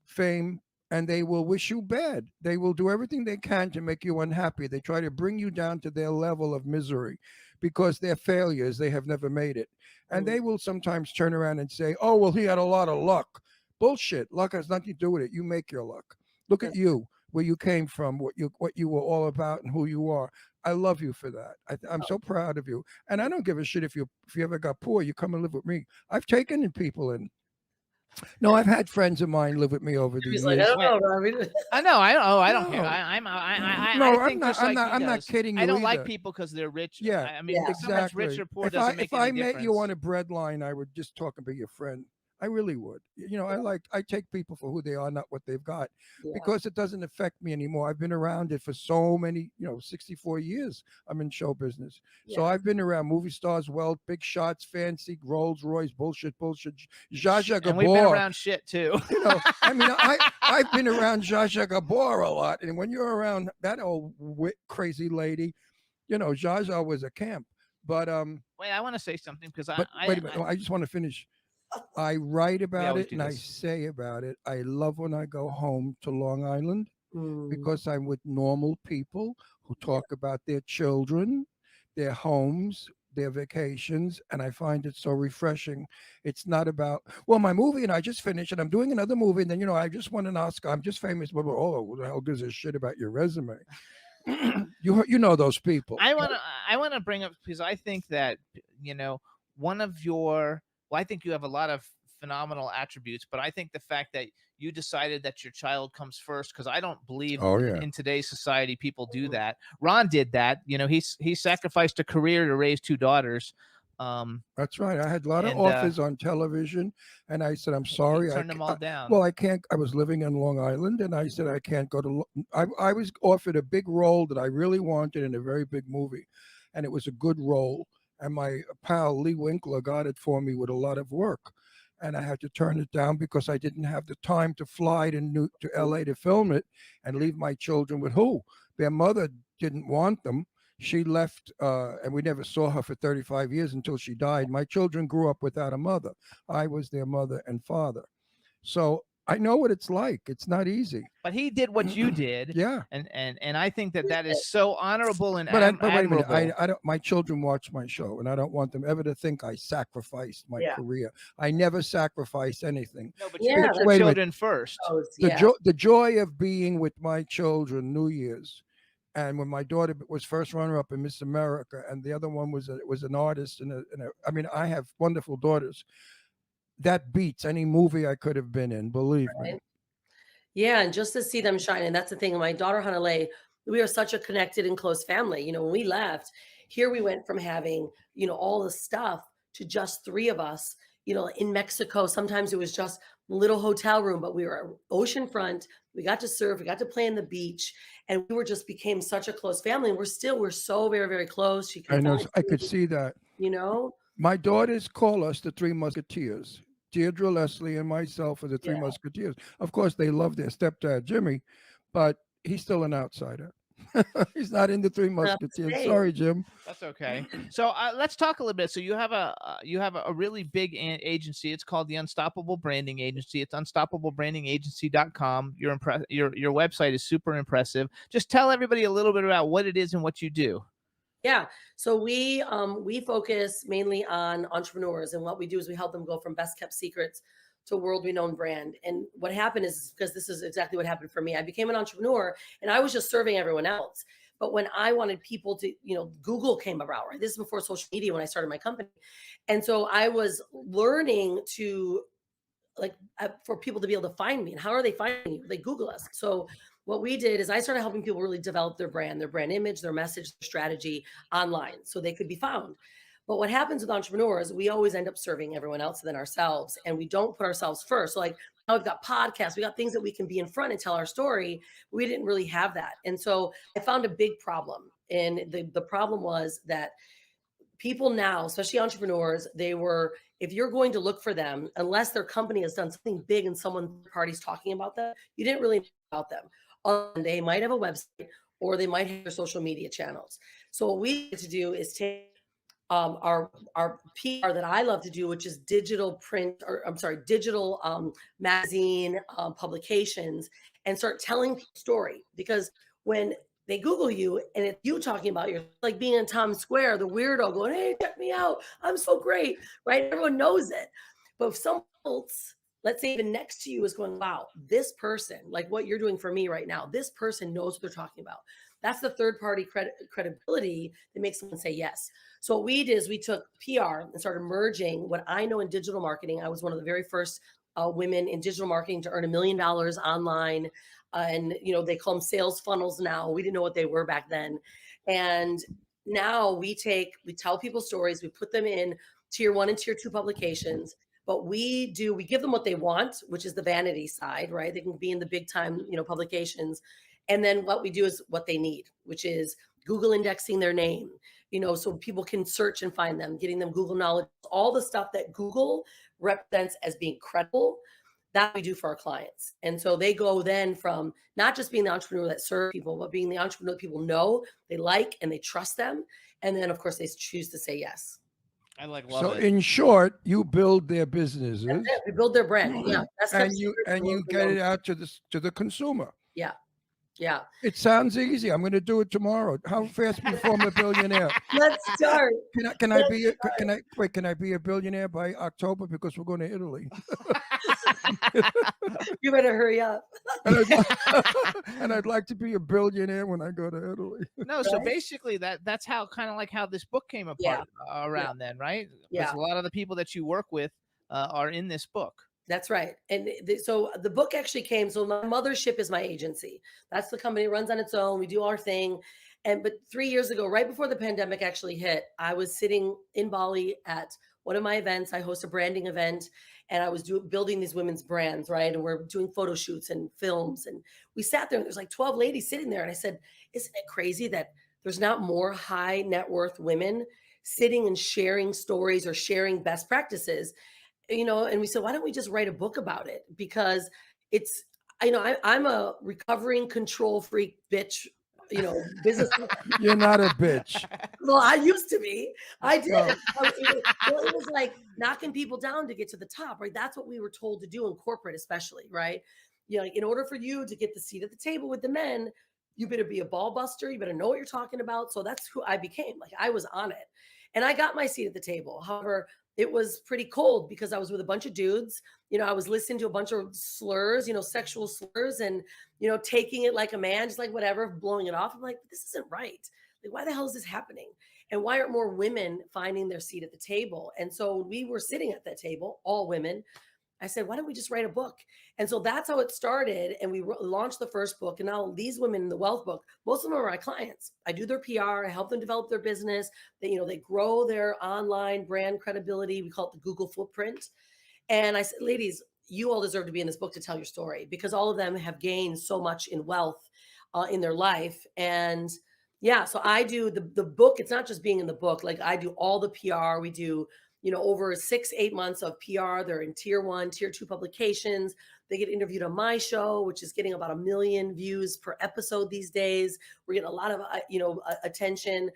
fame, and they will wish you bad. They will do everything they can to make you unhappy. They try to bring you down to their level of misery because they're failures. They have never made it. And Mm. they will sometimes turn around and say, "Oh, well, he had a lot of luck." Bullshit. Luck has nothing to do with it. You make your luck. Look at you, where you came from, what you were all about, and who you are. I love you for that. I'm so proud of you, and I don't give a shit if you ever got poor. You come and live with me. I've taken in people in. No, I've had friends of mine live with me over the He's like, I years. don't know, Robbie. I know. I don't care. No, I no, think just like he I'm not does. kidding I you don't like either. people because they're rich. Yeah, I mean, Yeah. someone's rich exactly. or poor doesn't make If I any met difference. you on a bread line, I would just talk and be your friend. I really would. You know, I take people for who they are, not what they've got, Yeah. because it doesn't affect me anymore. I've been around it for so many, 64 years. I'm in show business, so Yeah. I've been around movie stars, wealth, big shots, fancy Rolls Royce, bullshit, Zsa Zsa And we've been Gabor. around shit too. I mean, I've been around Zsa Zsa Gabor a lot, and when you're around that old crazy lady, Zsa Zsa was a camp. But Wait, I want to say something because but wait a minute, I just want to finish. I write about always it do and I this. say about it. I love when I go home to Long Island Mm. because I'm with normal people who talk about their children, their homes, their vacations, and I find it so refreshing. It's not about, well, my movie and I just finished and I'm doing another movie and then I just won an Oscar. I'm just famous. Blah, blah, oh, who the hell gives a shit about your resume? you know those people. I want to bring up because I think that one of your I think you have a lot of phenomenal attributes, but I think the fact that you decided that your child comes first, because I don't believe Oh, yeah. in today's society people do that. Ron did that. He sacrificed a career to raise two daughters. That's right. I had a lot of and, offers on television, and I said, "I'm sorry, turned them all down. Well, I can't. I was living in Long Island, and I said I can't go to. I was offered a big role that I really wanted in a very big movie, and it was a good role. And my pal Lee Winkler got it for me with a lot of work, and I had to turn it down because I didn't have the time to fly to LA to film it and leave my children with who? Their mother didn't want them. She left, and we never saw her for 35 years until she died. My children grew up without a mother. I was their mother and father. So I know what it's like. It's not easy. But he did what you did. Yeah. And I think that is so honorable and But wait a minute. admirable. I don't. My children watch my show, and I don't want them ever to think I sacrificed my Yeah. career. I never sacrificed anything. No, but Yeah, you put your wait a minute. children first. Oh, The yeah. the joy of being with my children, New Year's, And when my daughter was first runner-up in Miss America, and the other one was an artist, I mean, I have wonderful daughters. That beats any movie I could have been in. Believe me. Yeah, and just to see them shine, and that's the thing. My daughter Hanalei, we are such a connected and close family. You know, when we left, here we went from having, you know, all the stuff to just three of us. You know, in Mexico, sometimes it was just a little hotel room, but we were oceanfront. We got to surf, we got to play in the beach, and we were just became such a close family. And we're so very, very close. She I know. confides I in could me, see that. you know. My daughters call us the Three Musketeers. Deirdre, Leslie, and myself are the Three Yeah. Musketeers. Of course, they love their stepdad, Jimmy, but he's still an outsider. He's not in the Three Musketeers. same. Sorry, Jim. That's okay. So let's talk a little bit. So you have a really big agency. It's called the Unstoppable Branding Agency. It's unstoppablebrandingagency.com. Your website is super impressive. Just tell everybody a little bit about what it is and what you do. Yeah. So we focus mainly on entrepreneurs, and what we do is we help them go from best kept secrets to world renowned brand. And what happened is, because this is exactly what happened for me, I became an entrepreneur and I was just serving everyone else. But when I wanted people to, you know, Google came about, right? This is before social media when I started my company. And so I was learning to for people to be able to find me. And how are they finding you? They Google us. So what we did is I started helping people really develop their brand image, their message, their strategy online so they could be found. But what happens with entrepreneurs, we always end up serving everyone else than ourselves, and we don't put ourselves first. So like now we've got podcasts, we got things that we can be in front and tell our story. We didn't really have that. And so I found a big problem. And the problem was that people now, especially entrepreneurs, if you're going to look for them, unless their company has done something big and someone party's talking about them, you didn't really know about them. They might have a website or they might have their social media channels. So what we need to do is take our PR that I love to do, which is digital magazine publications, and start telling the story. Because when they Google you and it's you talking about, you're like being in Times Square, the weirdo going, "Hey, check me out, I'm so great," right? Everyone knows it. But if someone else, let's say even next to you, is going, "Wow, this person, like what you're doing for me right now, this person knows what they're talking about." That's the third party credibility that makes someone say yes. So what we did is we took PR and started merging what I know in digital marketing. I was one of the very first women in digital marketing to earn $1 million online. And, you know, they call them sales funnels now. We didn't know what they were back then. And now we tell people stories, we put them in tier 1 and tier 2 publications. But we give them what they want, which is the vanity side, right? They can be in the big time, you know, publications. And then what we do is what they need, which is Google indexing their name, you know, so people can search and find them, getting them Google knowledge, all the stuff that Google represents as being credible, that we do for our clients. And so they go then from not just being the entrepreneur that serves people, but being the entrepreneur that people know, they like, and they trust them. And then, of course, they choose to say yes. I love So it. in short, you build their businesses. That's it. We build their brand. Yeah. And you get it out to the consumer. Yeah. Yeah. It sounds easy. I'm going to do it tomorrow. How fast we form a billionaire? Let's start. Can I be a billionaire by October, because we're going to Italy? You better hurry up. And I'd like to be a billionaire when I go to Italy. No, so basically that's how kind of like how this book came apart around then, right? Yeah. Because a lot of the people that you work with are in this book. That's right. And so the book actually came. So my mothership is my agency. That's the company. It runs on its own. We do our thing. But 3 years ago, right before the pandemic actually hit, I was sitting in Bali at one of my events. I host a branding event, and I was building these women's brands, right? And we're doing photo shoots and films. And we sat there, and there's like 12 ladies sitting there. And I said, isn't it crazy that there's not more high net worth women sitting and sharing stories or sharing best practices? You know, and we said, why don't we just write a book about it? Because it's, you know, I'm a recovering control freak bitch, you know, business. You're not a bitch. Well, I used to be. I did. Well, it was like knocking people down to get to the top, right? That's what we were told to do in corporate, especially, right? You know, like in order for you to get the seat at the table with the men, you better be a ball buster. You better know what you're talking about. So that's who I became. Like I was on it. And I got my seat at the table. However, it was pretty cold because I was with a bunch of dudes. I was listening to a bunch of slurs, sexual slurs, and, taking it like a man, just like whatever, blowing it off. I'm like, this isn't right. Like, why the hell is this happening? And why aren't more women finding their seat at the table? And so we were sitting at that table, all women. I said, why don't we just write a book? And so that's how it started. And we launched the first book. And now these women in the wealth book, most of them are my clients. I do their PR. I help them develop their business. They grow their online brand credibility. We call it the Google footprint. And I said, ladies, you all deserve to be in this book to tell your story, because all of them have gained so much in wealth in their life. And yeah, so I do the book. It's not just being in the book. Like, I do all the PR. We do, over 6-8 months of PR. They're in tier 1, tier 2 publications. They get interviewed on my show, which is getting about 1 million views per episode these days. We're getting a lot of, attention.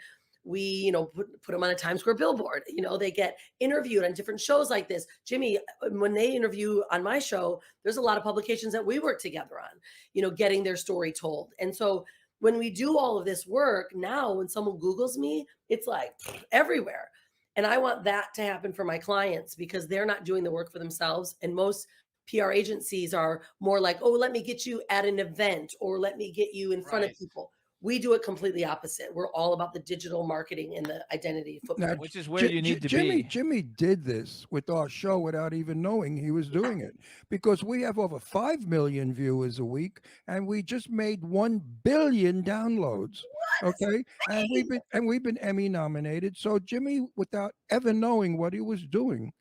We, put them on a Times Square billboard. They get interviewed on different shows like this. Jimmy, when they interview on my show, there's a lot of publications that we work together on, getting their story told. And so when we do all of this work, now when someone Googles me, it's like everywhere. And I want that to happen for my clients, because they're not doing the work for themselves. And most PR agencies are more like, oh, let me get you at an event, or let me get you in front of people. We do it completely opposite. We're all about the digital marketing and the identity footprint. Which is where you need to be. Jimmy did this with our show without even knowing he was doing it, because we have over 5 million viewers a week, and we just made 1 billion downloads. What? Okay, and we've been Emmy nominated. So Jimmy, without ever knowing what he was doing,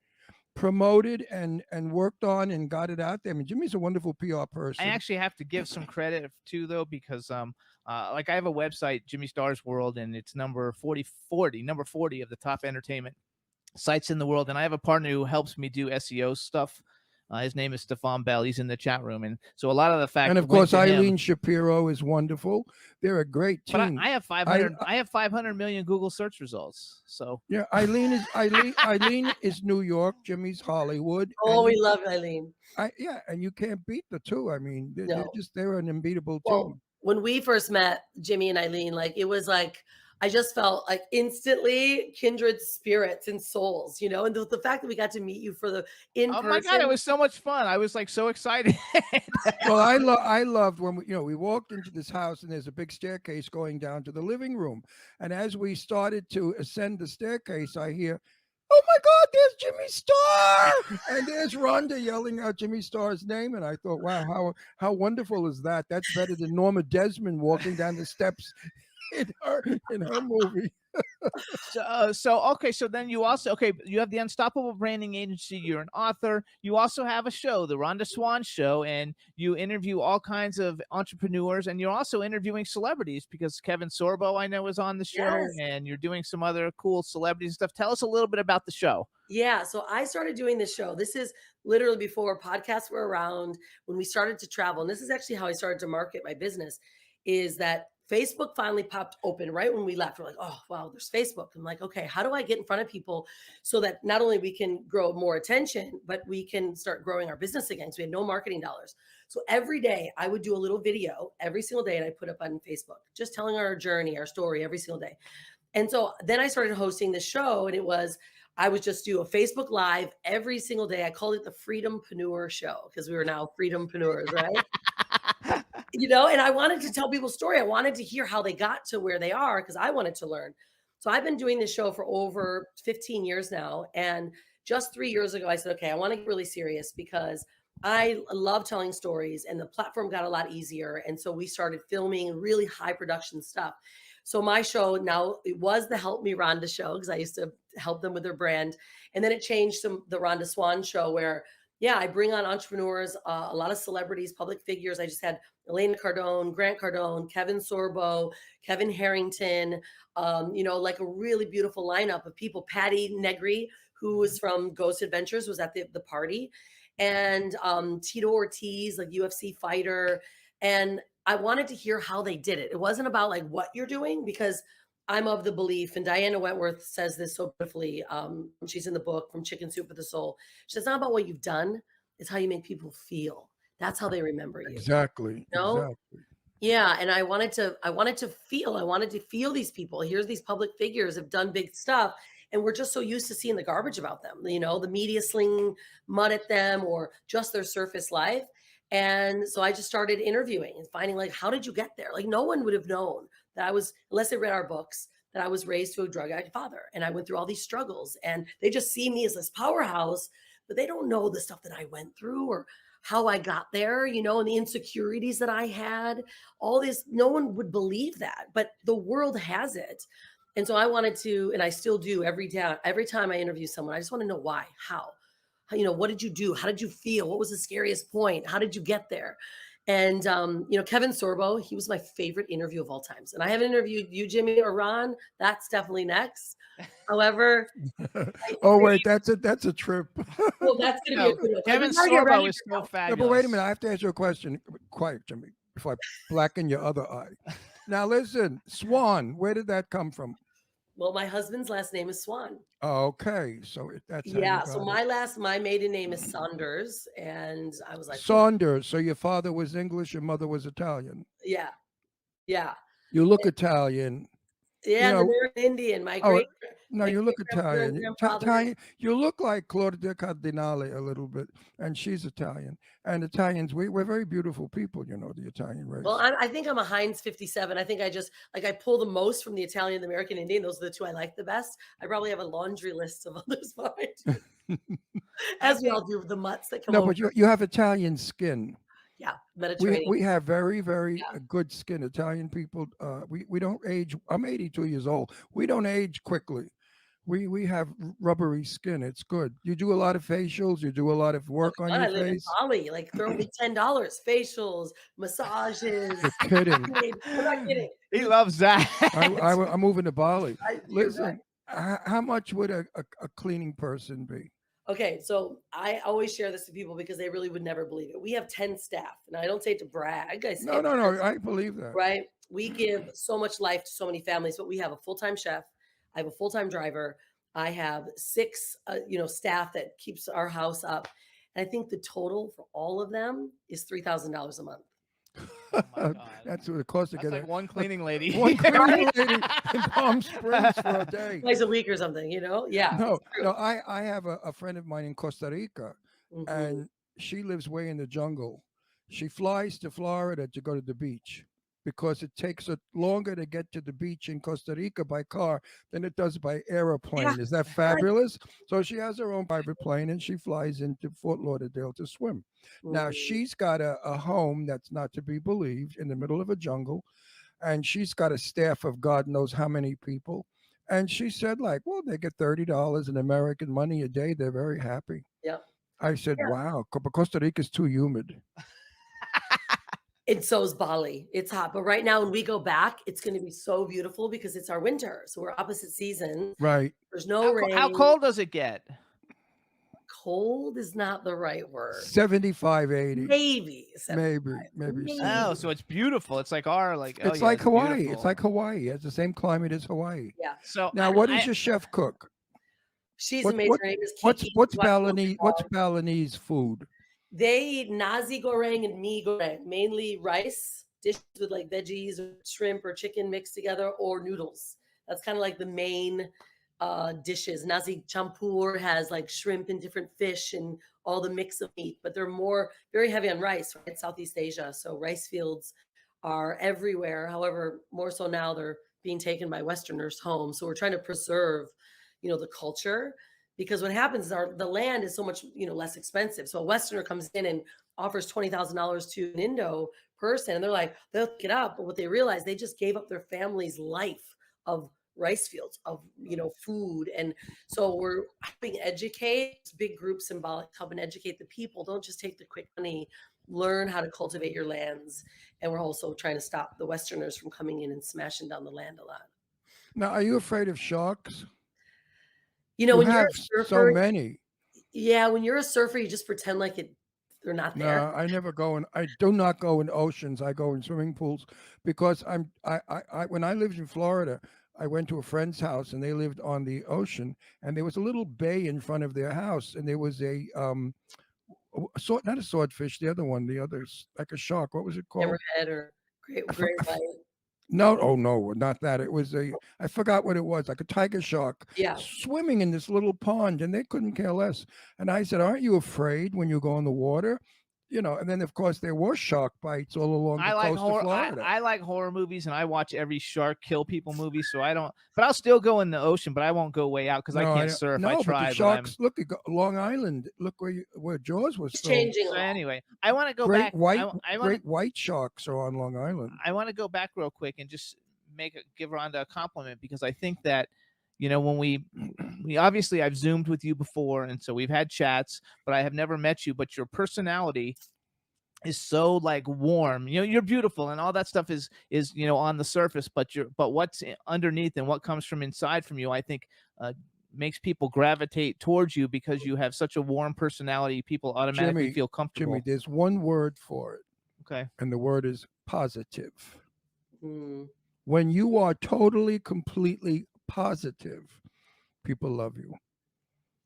promoted and worked on and got it out there. I mean, Jimmy's a wonderful PR person. I actually have to give some credit too, though, because like I have a website, Jimmy Star's World, and it's number 40 of the top entertainment sites in the world. And I have a partner who helps me do SEO stuff. His name is Stefan Bell. He's in the chat room. And so a lot of the fact, and of course, Eileen Shapiro is wonderful. They're a great team. But I have 500. I have 500 million Google search results. So yeah, Eileen is New York. Jimmy's Hollywood. Oh, we love Eileen. Yeah, and you can't beat the two. I mean, they're an unbeatable Well, team. When we first met, Jimmy and Eileen, like, it was like, I just felt like instantly kindred spirits and souls, and the fact that we got to meet you for the in-person. Oh my God, it was so much fun. I was like so excited. Well, I loved when we walked into this house, and there's a big staircase going down to the living room. And as we started to ascend the staircase, I hear, oh my God, there's Jimmy Star. And there's Rhonda yelling out Jimmy Star's name. And I thought, wow, how wonderful is that? That's better than Norma Desmond walking down the steps in her movie. So then you also, you have the Unstoppable Branding Agency. You're an author. You also have a show, the Rhonda Swan Show, and you interview all kinds of entrepreneurs, and you're also interviewing celebrities, because Kevin Sorbo, I know, is on the show. Yes. And you're doing some other cool celebrities and stuff. Tell us a little bit about the show. Yeah, so I started doing this show. This is literally before podcasts were around, when we started to travel. And this is actually how I started to market my business, is that Facebook finally popped open right when we left. We're like, oh, wow, there's Facebook. I'm like, okay, how do I get in front of people so that not only we can grow more attention, but we can start growing our business again? So we had no marketing dollars. So every day I would do a little video every single day, and I put up on Facebook, just telling our journey, our story every single day. And so then I started hosting the show, and I would just do a Facebook Live every single day. I called it the Freedompreneur Show, because we were now Freedompreneurs, right? And I wanted to tell people's story. I wanted to hear how they got to where they are, because I wanted to learn. So I've been doing this show for over 15 years now. And just 3 years ago, I said, okay, I want to get really serious, because I love telling stories, and the platform got a lot easier. And so we started filming really high production stuff. So my show now, it was the Help Me Rhonda show, because I used to help them with their brand. And then it changed to the Rhonda Swan show, where I bring on entrepreneurs, a lot of celebrities, public figures. I just had Elena Cardone, Grant Cardone, Kevin Sorbo, Kevin Harrington, like a really beautiful lineup of people. Patty Negri, who was from Ghost Adventures, was at the party. And Tito Ortiz, like UFC fighter. And I wanted to hear how they did it. It wasn't about like what you're doing, because I'm of the belief, and Diana Wentworth says this so beautifully. She's in the book From Chicken Soup for the Soul. She says, it's not about what you've done, it's how you make people feel. That's how they remember you. Exactly. Exactly. Yeah. And I wanted to feel these people. Here's these public figures have done big stuff. And we're just so used to seeing the garbage about them, the media slinging mud at them or just their surface life. And so I just started interviewing and finding like, how did you get there? Like no one would have known that I was, unless they read our books, that I was raised to a drug addict father. And I went through all these struggles and they just see me as this powerhouse, but they don't know the stuff that I went through or how I got there, and the insecurities that I had, all this, no one would believe that, but the world has it. And so I wanted to, and I still do every time I interview someone, I just want to know why, how, what did you do? How did you feel? What was the scariest point? How did you get there? And, Kevin Sorbo, he was my favorite interview of all times. And I haven't interviewed you, Jimmy or Ron. That's definitely next. However, Oh wait, that's a trip. well, that's going to be a good one. Kevin We gotta get Sorbo ready is for so now. fabulous. No, but wait a minute, I have to ask you a question. Quiet, Jimmy, before I blacken your other eye. Now listen, Swan, where did that come from? Well, my husband's last name is Swan. Okay, so that's how you Yeah. got So it. my maiden name is Saunders. And I was like, Saunders. So your father was English, your mother was Italian. yeah. Yeah. You look Italian. Yeah. You The know, American Indian. My oh great no, you look Italian. grandfather. Italian. You look like Claudia Cardinale a little bit, and she's Italian. And Italians, we're very beautiful people. The Italian race. Well, I think I'm a Heinz 57. I think I just like I pull the most from the Italian and the American Indian. Those are the two I like the best. I probably have a laundry list of others behind, as we all do the mutts that come No, over. but you have Italian skin. Yeah, Mediterranean. We have very, very Yeah. good skin. Italian people, we don't age. I'm 82 years old. We don't age quickly. We have rubbery skin. It's good. You do a lot of facials. You do a lot of work on I your live in face. Bali. Like throw me $10. Facials, massages. You're kidding. I'm not kidding. He loves that. I'm moving to Bali. You're Listen, how much would a cleaning person be? Okay, so I always share this to people because they really would never believe it. We have 10 staff, and I don't say it to brag. I say No, it no, no. because, I believe that. right? We give so much life to so many families, but we have a full-time chef. I have a full-time driver. I have 6, staff that keeps our house up. And I think the total for all of them is $3,000 a month. Oh my God. That's what it costs to That's get like one cleaning lady. one cleaning lady in Palm Springs for a day. Twice a week or something, Yeah. No, it's true. no. I have a friend of mine in Costa Rica, Mhm. and she lives way in the jungle. She flies to Florida to go to the beach because it takes her longer to get to the beach in Costa Rica by car than it does by aeroplane. Is that fabulous? So she has her own private plane and she flies into Fort Lauderdale to swim. Now Mm. she's got a home that's not to be believed in the middle of a jungle, and she's got a staff of God knows how many people. And she said, like, well, they get $30 in American money a day. They're very happy. Yeah. I said, Yeah. wow, but Costa Rica's too humid. And so is Bali. It's hot. But right now, when we go back, it's going to be so beautiful because it's our winter. So we're opposite seasons. Right. There's no rain. How cold does it get? Cold is not the right word. 75, 80. Maybe. Maybe. Maybe. Oh, so it's beautiful. It's like our It's like Hawaii. It's like Hawaii. It's the same climate as Hawaii. Yeah. So Now, what does your chef cook? She's What- amazing. what- Her name is What's Kiki. what's What- Balinese? What's Balinese food? They eat nasi goreng and mee goreng, mainly rice dishes with like veggies or shrimp or chicken mixed together, or noodles. That's kind of like the main dishes. Nasi champur has like shrimp and different fish and all the mix of meat, but they're very heavy on rice, right? Southeast Asia. So rice fields are everywhere. However, more so now they're being taken by Westerners home. So we're trying to preserve, the culture, because what happens is the land is so much, less expensive. So a Westerner comes in and offers $20,000 to an Indo person, and they'll pick it up. But what they realize, they just gave up their family's life of rice fields, of food. And so we're helping educate big groups, symbolic, helping educate the people. Don't just take the quick money, learn how to cultivate your lands. And we're also trying to stop the Westerners from coming in and smashing down the land a lot. Now, are you afraid of sharks? When you're have a surfer, so many. yeah, when you're a surfer, you just pretend like they're not there. No, I never go in. I do not go in oceans. I go in swimming pools because I when I lived in Florida, I went to a friend's house and they lived on the ocean, and there was a little bay in front of their house, and there was a not a swordfish, the other one, the others like a shark. What was it called? Hammerhead or great white. No, oh no, not that. It was I forgot what it was, like a tiger shark Yeah. swimming in this little pond, and they couldn't care less. And I said, "Aren't you afraid when you go in the water?" And then of course there were shark bites all along the coast of Florida. I like horror movies, and I watch every shark kill people movie. So I don't, but I'll still go in the ocean, but I won't go way out because I No, can't don't- surf. no, I but try, the but I'm. sharks. Look, Long Island. Look where Jaws was It's filmed. changing a So lot. anyway, I want to go Great back. white, I want great white sharks are on Long Island. I want to go back real quick and just give Rhonda a compliment, because I think that, when we obviously, I've Zoomed with you before, and so we've had chats, but I have never met you. But your personality is so like warm. You're beautiful, and all that stuff is on the surface, but what's underneath and what comes from inside from you, I think, makes people gravitate towards you, because you have such a warm personality. People automatically feel comfortable. Jimmy, there's one word for it. Okay. And the word is positive. Mm. When you are totally, completely positive, people love you.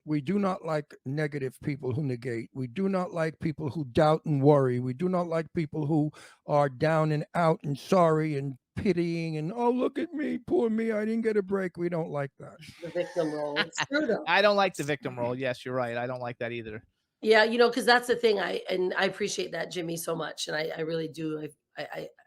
We do not like negative people who negate. We do not like people who doubt and worry. We do not like people who are down and out and sorry and pitying and, oh, look at me, poor me, I didn't get a break. We don't like that. The victim role. It's true though. I don't like the victim role. Yes, you're right. I don't like that either. Yeah, because that's the thing. I appreciate that, Jimmy, so much, and I really do. I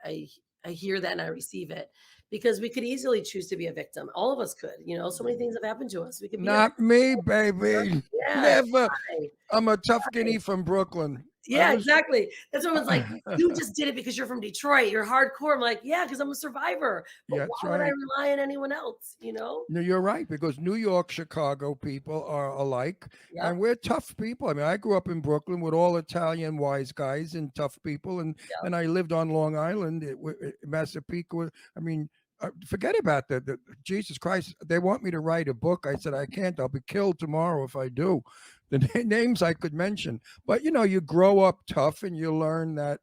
hear that and I receive it, because we could easily choose to be a victim. All of us could. So many things have happened to us. We could be Not me, baby. Yeah, Never. right. I'm a tough guinea from Brooklyn. Yeah, exactly. That's what it's like. You just did it because you're from Detroit. You're hardcore. I'm like, yeah, because I'm a survivor. But Yeah, why would I rely on anyone else? No, you're right, because New York, Chicago people are alike, and we're tough people. I mean, I grew up in Brooklyn with all Italian wise guys and tough people, and I lived on Long Island, Massapequa. I mean, forget about the Jesus Christ. They want me to write a book. I said I can't. I'll be killed tomorrow if I do. The names I could mention, but you grow up tough, and you learn that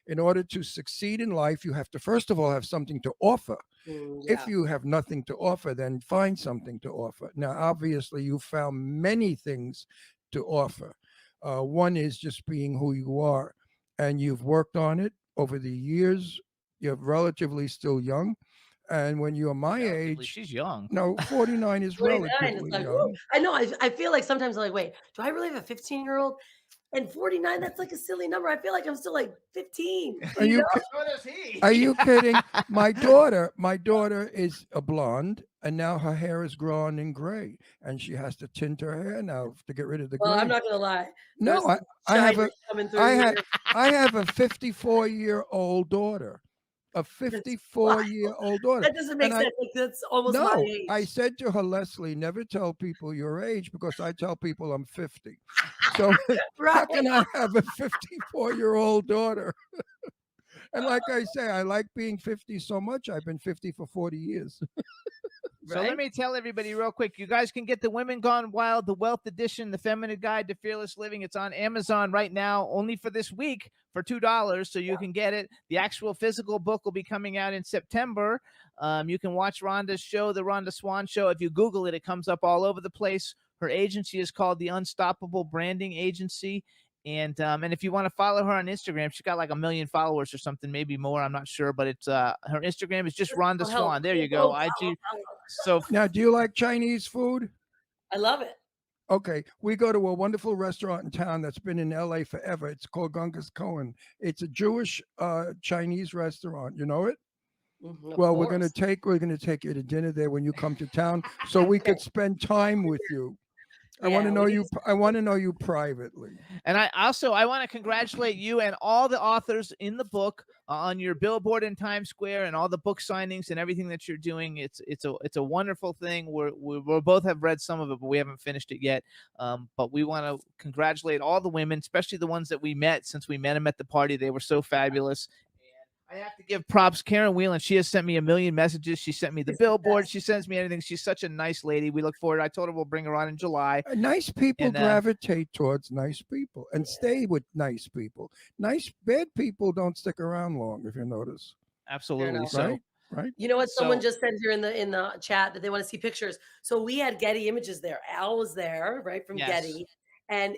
in order to succeed in life, you have to first of all have something to offer. If you have nothing to offer, then find something to offer. Now, obviously, you found many things to offer. One is just being who you are, and you've worked on it over the years. You're relatively still young. And when you're my age, she's young. No, 49 is 49 relatively is like, young. I know. I feel like sometimes I'm like, wait, do I really have a 15-year-old? And 49, that's like a silly number. I feel like I'm still like 15. Are you kidding? My daughter is a blonde, and now her hair is grown and gray, and she has to tint her hair now to get rid of the gray. Well, I'm not gonna lie. No, I have a 54-year-old daughter. A 54-year-old daughter. That doesn't make sense. Like, that's almost my age. I said to her, Leslie, never tell people your age, because I tell people I'm 50. So how can I have a 54-year-old daughter? And like I say, I like being 50 so much. I've been 50 for 40 years. So let me tell everybody real quick. You guys can get the Women Gone Wild, the Wealth Edition, the Feminine Guide to Fearless Living. It's on Amazon right now, only for this week, for $2. So you can get it. The actual physical book will be coming out in September. You can watch Rhonda's show, the Rhonda Swan Show. If you Google it, it comes up all over the place. Her agency is called the Unstoppable Branding Agency. And if you want to follow her on Instagram, she's got like 1 million followers or something, maybe more. I'm not sure, but it's her Instagram is just Rhonda Swan. There you go. IG. So now, do you like Chinese food? I love it. Okay, we go to a wonderful restaurant in town that's been in LA forever. It's called Gungus Cohen. It's a Jewish Chinese restaurant. You know it? Well, we're gonna take you to dinner there when you come to town, so we could spend time with you. I want to know you. I want to know you privately. And I want to congratulate you and all the authors in the book on your billboard in Times Square and all the book signings and everything that you're doing. It's a wonderful thing. We both have read some of it, but we haven't finished it yet. But we want to congratulate all the women, especially the ones that we met. Since we met them at the party, they were so fabulous. I have to give props. Karen Whelan, she has sent me 1 million messages. She sent me the billboard. She sends me anything. She's such a nice lady. We look forward. I told her we'll bring her on in July. Nice people gravitate towards nice people and stay with nice people. Bad people don't stick around long, if you notice. Absolutely. Right. You know what? Someone just said here in the chat that they want to see pictures. So we had Getty Images there. Al was there, right, from Getty. and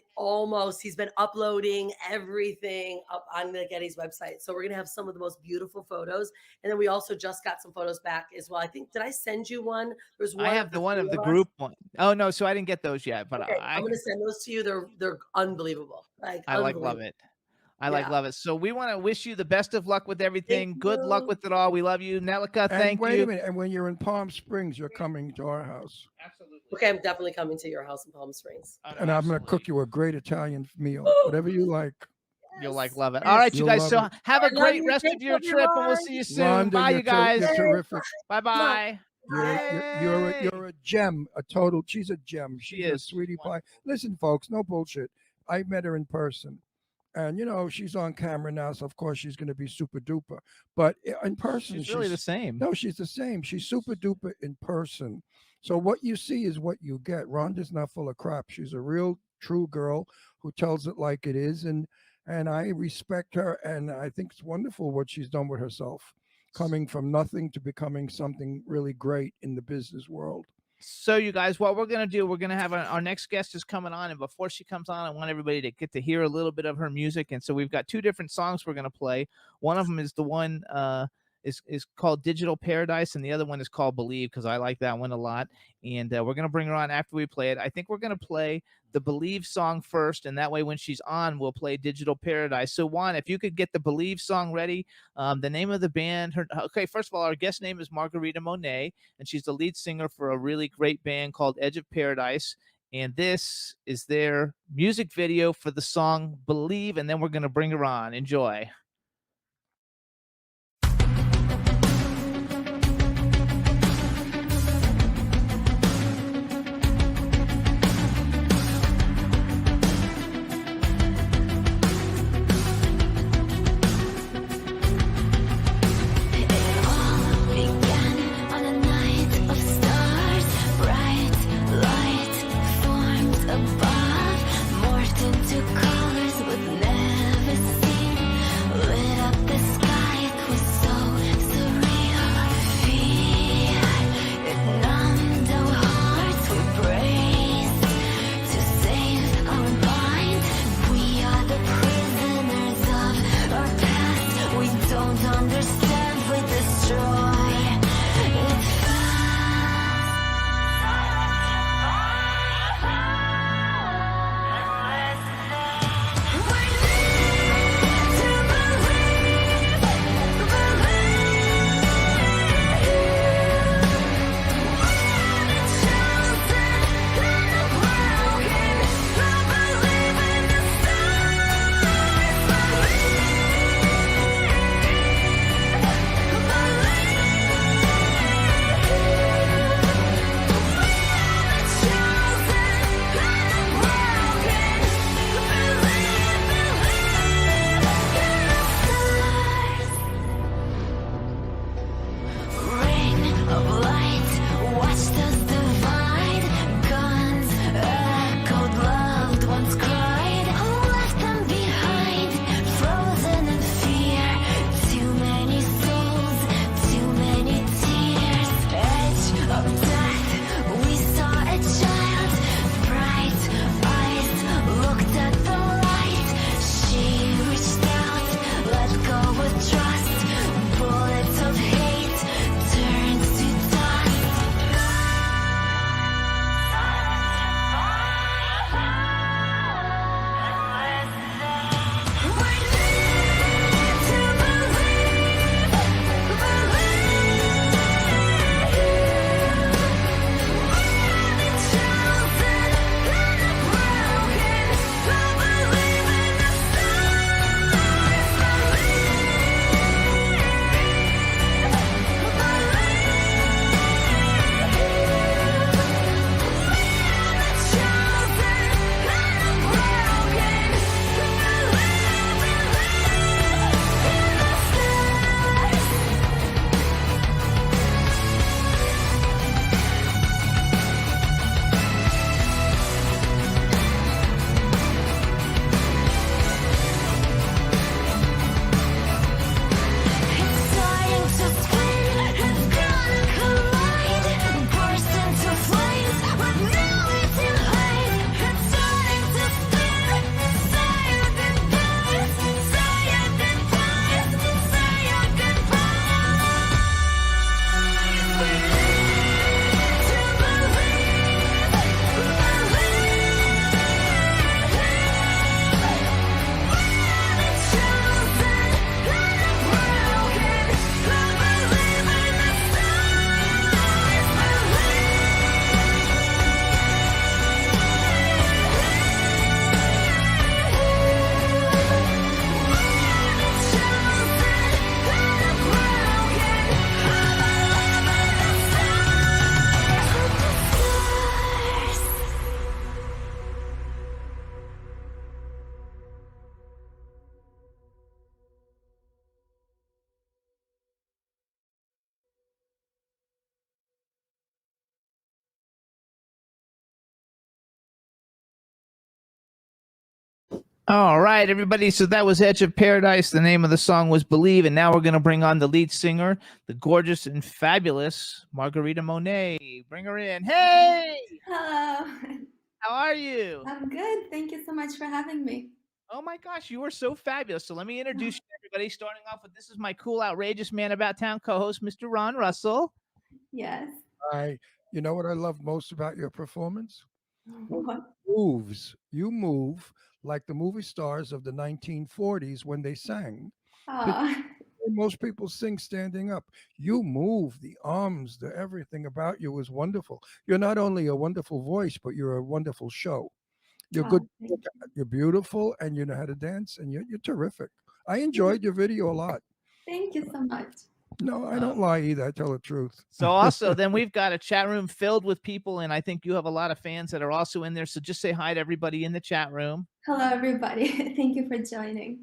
he's been uploading everything up on the Getty's website. So we're going to have some of the most beautiful photos. And then we also just got some photos back as well. I think, did I send you one? There's one. I have the one of the group one. Oh no, so I didn't get those yet, but Okay, I'm going to send those to you. They're unbelievable. I love it. Love it. So we want to wish you the best of luck with everything. Good luck with it all. We love you, Nelica. Thank you. Wait a minute. And when you're in Palm Springs, you're coming to our house. Absolutely. Okay, I'm definitely coming to your house in Palm Springs. And I'm going to cook you a great Italian meal, whatever you like. You'll love it. All right, you guys. So have a great rest of your trip, and we'll see you soon. Rhonda, bye, you guys. You're terrific. Bye. You're a gem, a total. She's a gem. She's a sweetie pie. Listen, folks, no bullshit. I met her in person. And, she's on camera now, so of course she's going to be super duper. But in person, she's really the same. No, she's the same. She's super duper in person. So what you see is what you get. Rhonda's not full of crap. She's a real, true girl who tells it like it is. And I respect her. And I think it's wonderful what she's done with herself, coming from nothing to becoming something really great in the business world. So you guys, what we're going to do, we're going to have our next guest is coming on. And before she comes on, I want everybody to get to hear a little bit of her music. And so we've got two different songs we're going to play. One of them is the one is called Digital Paradise. And the other one is called Believe, because I like that one a lot. And we're going to bring her on after we play it. I think we're going to play the Believe song first. And that way, when she's on, we'll play Digital Paradise. So Juan, if you could get the Believe song ready, the name of the band. Okay, first of all, our guest name is Margarita Monet, and she's the lead singer for a really great band called Edge of Paradise. And this is their music video for the song Believe. And then we're going to bring her on. Enjoy. Above, morphed into colors we've never seen. All right, everybody. So that was Edge of Paradise. The name of the song was Believe. And now we're going to bring on the lead singer, the gorgeous and fabulous Margarita Monet. Bring her in. Hey, Hello. how are you? I'm good. Thank you so much for having me. Oh my gosh, you are so fabulous. So let me introduce you to everybody, starting off with this is my cool, outrageous man about town co-host, Mr. Ron Russell. Yes. You know what I love most about your performance? What? Moves. You move like the movie stars of the 1940s when they sang. Aw. Most people sing standing up. You move, the arms, the everything about you is wonderful. You're not only a wonderful voice, but you're a wonderful show. You're Oh, good. thank you. You're beautiful, and you know how to dance, and you're terrific. I enjoyed your video a lot. Thank you so much. No, I don't lie either. I tell the truth. So also, then we've got a chat room filled with people, and I think you have a lot of fans that are also in there. So just say hi to everybody in the chat room. Hello, everybody. Thank you for joining.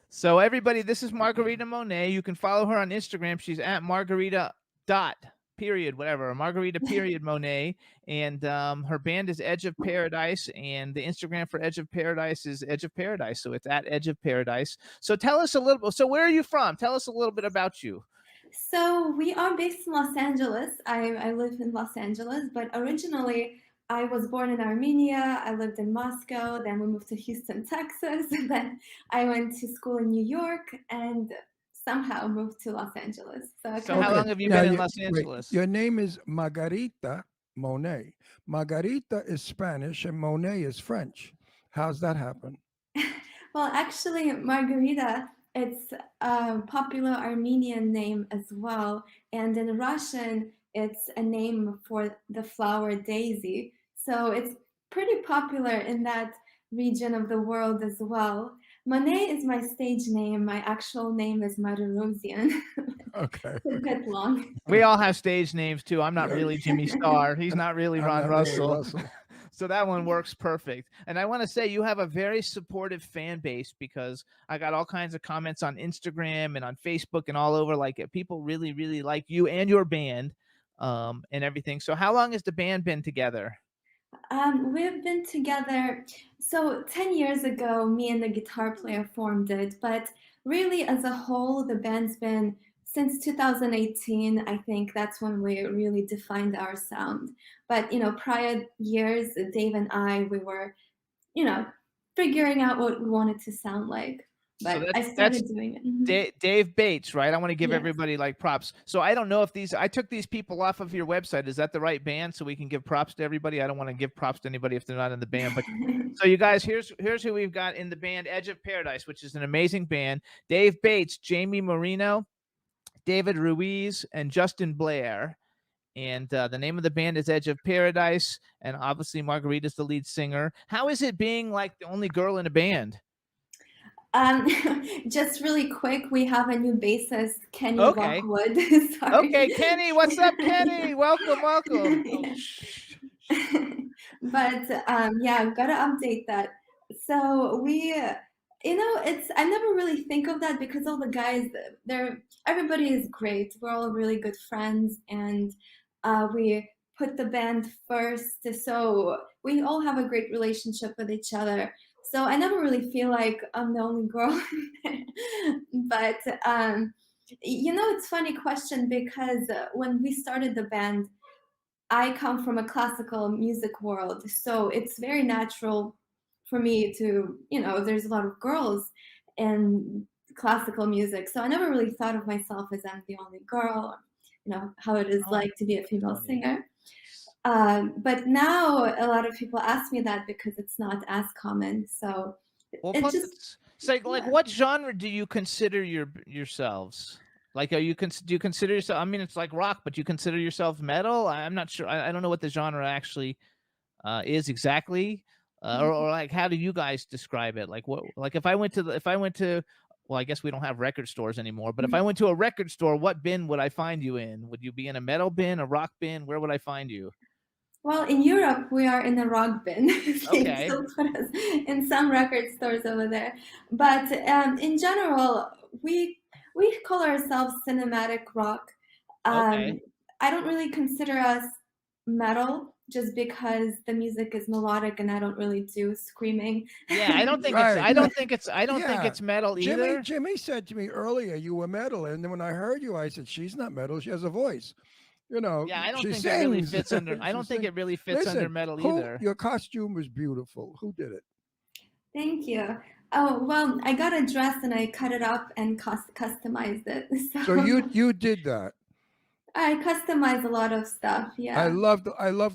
So everybody, this is Margarita Monet. You can follow her on Instagram. She's at Margarita dot period whatever Margarita period Monet, and her band is Edge of Paradise, and the Instagram for Edge of Paradise is Edge of Paradise. So it's at Edge of Paradise. So tell us a little bit. So where are you from? Tell us a little bit about you. So we are based in Los Angeles. I live in Los Angeles, but originally I was born in Armenia. I lived in Moscow. Then we moved to Houston, Texas. Then I went to school in New York and somehow moved to Los Angeles. So how long have you Now been in Los Angeles? Your name is Margarita Monet. Margarita is Spanish and Monet is French. How's that happen? Well, actually, Margarita, it's a popular Armenian name as well. And in Russian, it's a name for the flower daisy. So it's pretty popular in that region of the world as well. Monet is my stage name. My actual name is Mararosian. Okay. It's a bit long. We all have stage names too. I'm not Yeah. really Jimmy Starr. He's not really I'm Ron not really Russell. Russell. So that one works perfect. And I want to say you have a very supportive fan base, because I got all kinds of comments on Instagram and on Facebook and all over. Like, people really, really like you and your band, and everything. So how long has the band been together? We've been together. So 10 years ago, me and the guitar player formed it. But really, as a whole, the band's been since 2018. I think that's when we really defined our sound. But, prior years, Dave and I, we were, figuring out what we wanted to sound like. So But I started doing it. Mhm. Dave Bates, right? I want to give Yes. everybody like props. So I don't know if I took these people off of your website. Is that the right band? So we can give props to everybody. I don't want to give props to anybody if they're not in the band. But so you guys, here's who we've got in the band: Edge of Paradise, which is an amazing band. Dave Bates, Jamie Marino, David Ruiz, and Justin Blair. And the name of the band is Edge of Paradise, and obviously Margarita's the lead singer. How is it being like the only girl in a band? Just really quick, we have a new bassist, Kenny Okay. Lockwood. Sorry. Okay, Kenny, what's up, Kenny? Welcome. Oh, But yeah, gotta update that. So I never really think of that because all the guys, everybody is great. We're all really good friends, and we put the band first. So we all have a great relationship with each other. So I never really feel like I'm the only girl in there. But it's a funny question because when we started the band, I come from a classical music world, so it's very natural for me to, there's a lot of girls in classical music. So I never really thought of myself as I'm the only girl, how it is like to be a female singer. But now a lot of people ask me that because it's not as common. So well, it just like what genre do you consider yourselves? Like, do you consider yourself? I mean, it's like rock, but you consider yourself metal? I'm not sure. I don't know what the genre actually is exactly, or like how do you guys describe it? Like what? Like if I went to, well, I guess we don't have record stores anymore. But if I went to a record store, what bin would I find you in? Would you be in a metal bin, a rock bin? Where would I find you? Well, in Europe, we are in the rock bin. They Okay. still put us in some record stores over there. But in general, we call ourselves cinematic rock. Okay. I don't really consider us metal just because the music is melodic and I don't really do screaming. Yeah, I don't think Right. I don't think it's Yeah. metal either. Jimmy said to me earlier, you were metal. And then when I heard you, I said, she's not metal. She has a voice. You know, Yeah, I don't she think it really sings. fits under. I She don't think sings. it really fits under Listen, metal either. your costume was beautiful. Who did it? Thank you. Oh, well, I got a dress and I cut it up and customized it. So you did that. I customize a lot of stuff. I Yeah. love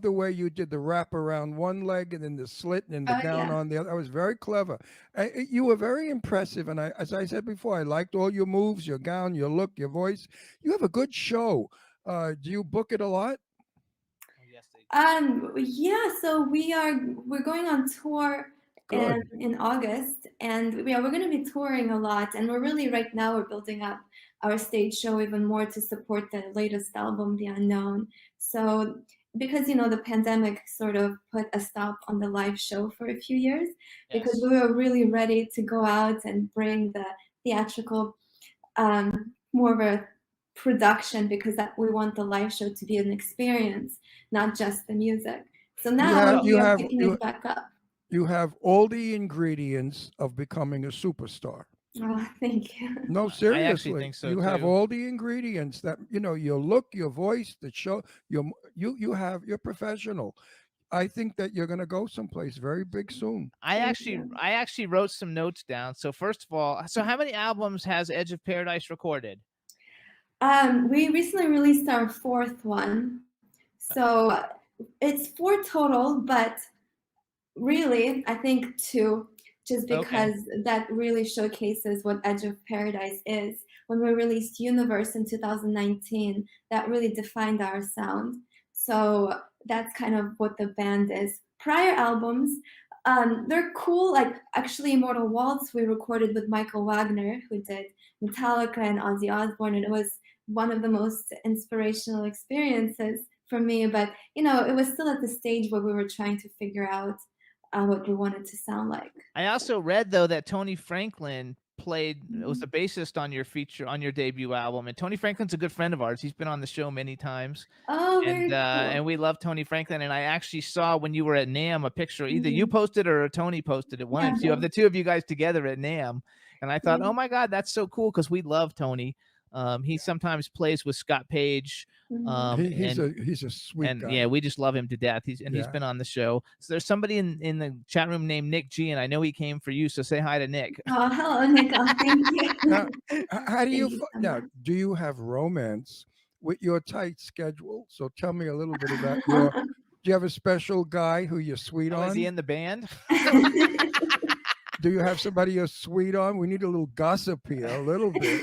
the way you did the wrap around one leg and then the slit and the Oh, down yeah. on the other. That was very clever. You were very impressive, and as I said before, I liked all your moves, your gown, your look, your voice. You have a good show. Do you book it a lot? Oh, yes, they do. Yeah, so we're going on tour Good. in August, and we're going to be touring a lot, and we're really right now we're building up our stage show even more to support the latest album, The Unknown. So because the pandemic sort of put a stop on the live show for a few years, because Yes. we were really ready to go out and bring the theatrical more of a production, because that we want the live show to be an experience, not just the music. So now we are picking it back up. You have all the ingredients of becoming a superstar. Oh, thank you. No, I seriously. actually think so You have too. all the ingredients that your look, your voice, the show, you're professional. I think that you're going to go someplace very big soon. I Thank you. actually wrote some notes down. So first of all, how many albums has Edge of Paradise recorded? We recently released our 4th one, so it's 4 total, but really I think 2, just Okay. because that really showcases what Edge of Paradise is. When we released Universe in 2019, that really defined our sound. So that's kind of what the band is. Prior albums, they're cool. Like actually, Immortal Waltz we recorded with Michael Wagner, who did Metallica and Ozzy Osbourne, and it was one of the most inspirational experiences for me. But it was still at the stage where we were trying to figure out what we wanted to sound like. I also read though that Tony Franklin was the bassist on your debut album, and Tony Franklin's a good friend of ours. He's been on the show many times. Oh, very cool. And we love Tony Franklin. And I actually saw when you were at NAMM a picture, either you posted or Tony posted it. One of the two of you guys together at NAMM, and I thought, oh my God, that's so cool because we love Tony. He sometimes plays with Scott Page. He's a sweet guy. Yeah, we just love him to death. He's been on the show. So there's somebody in the chat room named Nick G, and I know he came for you. So say hi to Nick. Oh, hello, Nick. Oh, thank you. Now, how do you Thank you so now? much. Do you have romance with your tight schedule? So tell me a little bit about do you have a special guy who you're sweet Oh, on? is he in the band? Do you have somebody you're sweet on? We need a little gossip here, a little bit.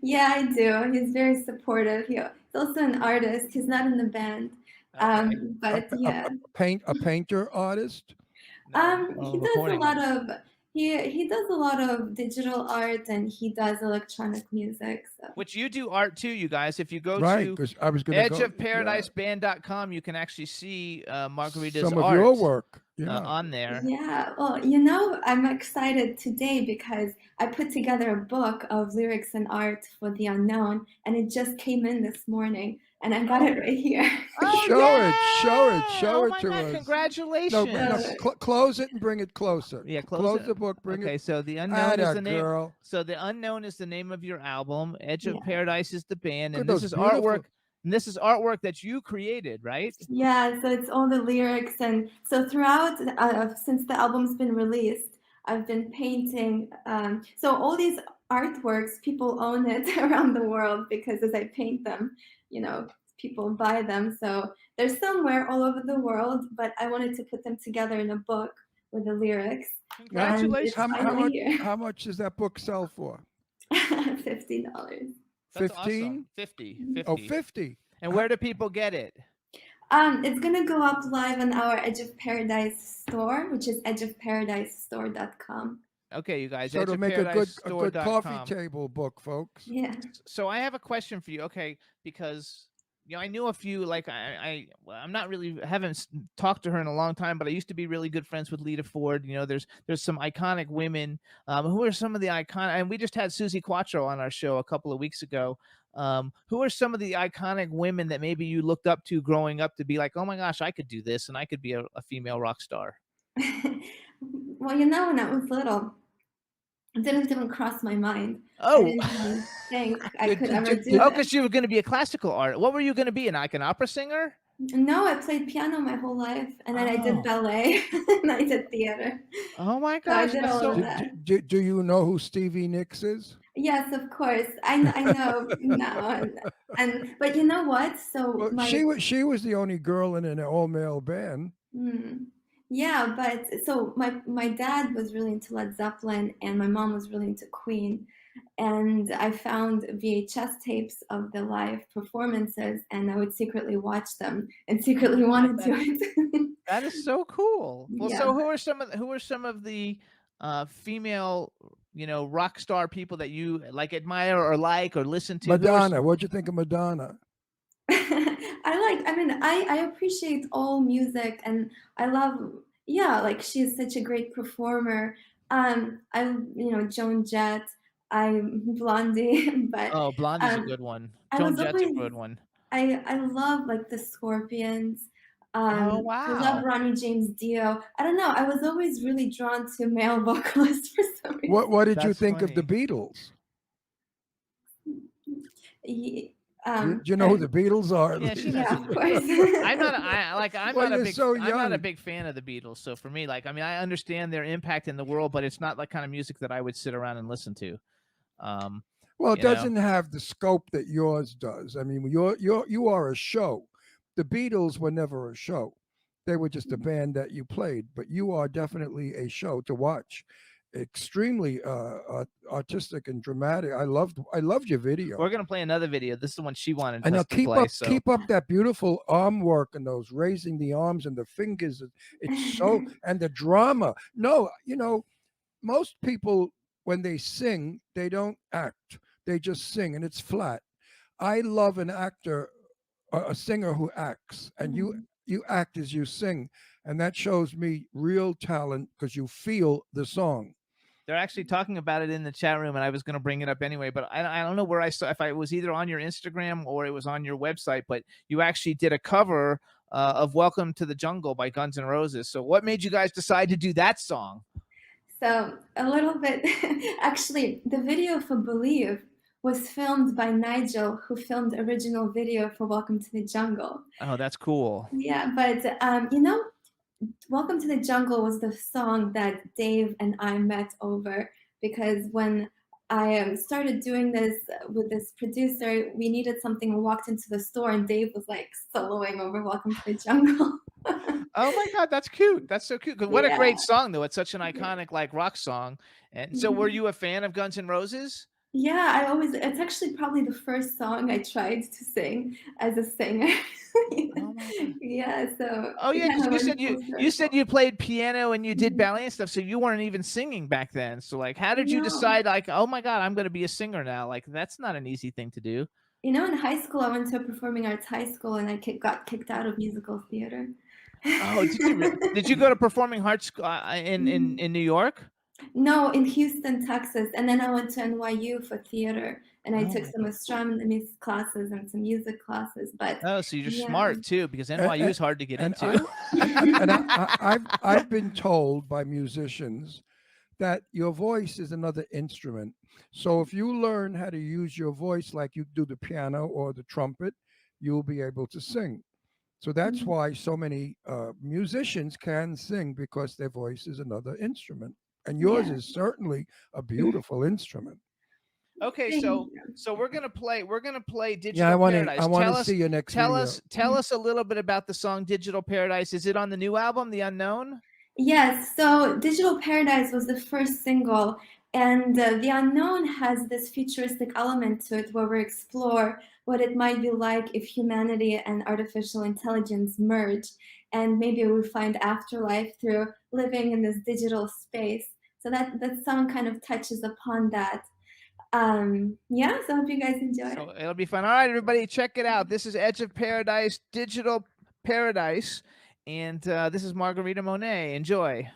Yeah, I do. He's very supportive. He's also an artist. He's not in the band. Okay. But yeah. A painter artist? He does a lot of he does a lot of digital art, and he does electronic music. So. Which you do art too, you guys. If you go Right, to because I was going to edgeofparadiceband.com, you can actually see Margarita's some of art your work. Yeah. on there. Yeah, well, I'm excited today because I put together a book of lyrics and art for The Unknown, and it just came in this morning, and I got it right here. Show it my to God, us. Congratulations. Close it and bring it closer. Yeah, close it. the book. Bring it. Okay, so The Unknown is the name. Girl. So The Unknown is the name of your album. Edge of Yeah. Paradise is the band, and Look at this is those beautiful- artwork. And this is artwork that you created, right? Yeah, so it's all the lyrics, and so throughout since the album's been released, I've been painting. So all these artworks, people own it around the world because as I paint them, people buy them. So they're somewhere all over the world, but I wanted to put them together in a book with the lyrics. Congratulations. How much does that book sell for? $50. That's 15? awesome. 50. Oh, 50. And where do people get it? It's gonna go up live on our Edge of Paradise store, which is edgeofparadisestore.com. Okay, you guys. So to make a good edgeofparadisestore.com. coffee table book, folks. Yeah. So I have a question for you. Okay, because I knew a few. Like I'm not really haven't talked to her in a long time, but I used to be really good friends with Lita Ford. There's some iconic women. Who are some of the iconic? And we just had Susie Quattro on our show a couple of weeks ago. who are some of the iconic women that maybe you looked up to growing up to be like, oh my gosh, I could do this and I could be a female rock star? Well, when I was little, it didn't even cross my mind. I Oh, didn't even think I Did- could did ever you- do did- oh, it. because you were going to be a classical artist. What were you going to be? An opera singer? No, I played piano my whole life, and then I did Oh. ballet, and I did theater. Oh my So I gosh, did that's all so of Do, that. do you know who Stevie Nicks is? Yes, of course. I know now, but you know what? So Well, she was the only girl in an all-male band. Yeah, but so my dad was really into Led Zeppelin, and my mom was really into Queen, and I found VHS tapes of the live performances, and I would secretly watch them and secretly want to do it. that is so cool. Well, Yeah. so who are some of the female, rock star people that you like, admire or like or listen to? Who are Madonna. What'd you think of Madonna? I appreciate all music, and I love, like she's such a great performer. Joan Jett, I'm Blondie, but Oh, Blondie's a um, good one. I Joan was Jett's a always good one. I love like the Scorpions. Oh, I love wow. Ronnie James Dio. I don't know. I was always really drawn to male vocalists for some reason. What did you That's think of the funny. Beatles? Ye- Do you know who the Beatles are? Yeah, she Yeah, knows of who the course. I'm not. I'm Well, not a you're big. so I'm not a young. big fan of the Beatles. So for me, I understand their impact in the world, but it's not like kind of music that I would sit around and listen to. Well, it you know. doesn't have the scope that yours does. I mean, you are a show. The Beatles were never a show. They were just a band that you played, but you are definitely a show to watch. Extremely artistic and dramatic. I loved your video. We're gonna play another video. This is the one she wanted I know. us to play. So Keep up that beautiful arm work and those raising the arms and the fingers. It's so and the drama. No, most people when they sing, they don't act. They just sing, and it's flat. I love an actor, a singer who acts, and you act as you sing, and that shows me real talent because you feel the song. they're actually talking about it in the chat room, and I was going to bring it up anyway, but I don't know where I saw, if I was either on your Instagram or it was on your website, but you actually did a cover of Welcome to the Jungle by Guns N' Roses. So what made you guys decide to do that song? So a little bit, actually, the video for Believe was filmed by Nigel, who filmed the original video for Welcome to the Jungle. Oh, that's cool. Yeah, but Welcome to the Jungle was the song that Dave and I met over, because when I started doing this with this producer, we needed something. We walked into the store and Dave was like soloing over Welcome to the Jungle. Oh my God, that's cute. That's so cute. 'Cause what a great Yeah. song, though. It's such an iconic rock song. And so were you a fan of Guns N' Roses? Yeah, it's actually probably the first song I tried to sing as a singer. Oh my God. Yeah, so Oh yeah, yeah, 'cause we're you full said circle. you played piano and you did ballet and stuff, so you weren't even singing back then. So how did you No. decide oh my God, I'm going to be a singer now? That's not an easy thing to do. In high school, I went to a performing arts high school, and I got kicked out of musical theater. Oh, did you did you go to performing arts in New York? No, in Houston, Texas, and then I went to NYU for theater, and I Oh took my some astronomy classes and some music classes. But Oh, so you're yeah. smart too, because NYU is hard to get And into. I've been told by musicians that your voice is another instrument. So if you learn how to use your voice like you do the piano or the trumpet, you'll be able to sing. So that's Mhm. why so many musicians can sing, because their voice is another instrument. And yours Yeah. is certainly a beautiful instrument. Okay, Thank so you. we're gonna play Digital Yeah, I want Paradise. to see your next video. Tell us a little bit about the song Digital Paradise. Is it on the new album, The Unknown? Yes, so Digital Paradise was the first single, and The Unknown has this futuristic element to it where we explore what it might be like if humanity and artificial intelligence merge, and maybe we find afterlife through living in this digital space. So that song kind of touches upon that. Yeah, so I hope you guys enjoy it. So it'll be fun. All right, everybody, check it out. This is Edge of Paradise, Digital Paradise, and this is Margarita Monet. Enjoy.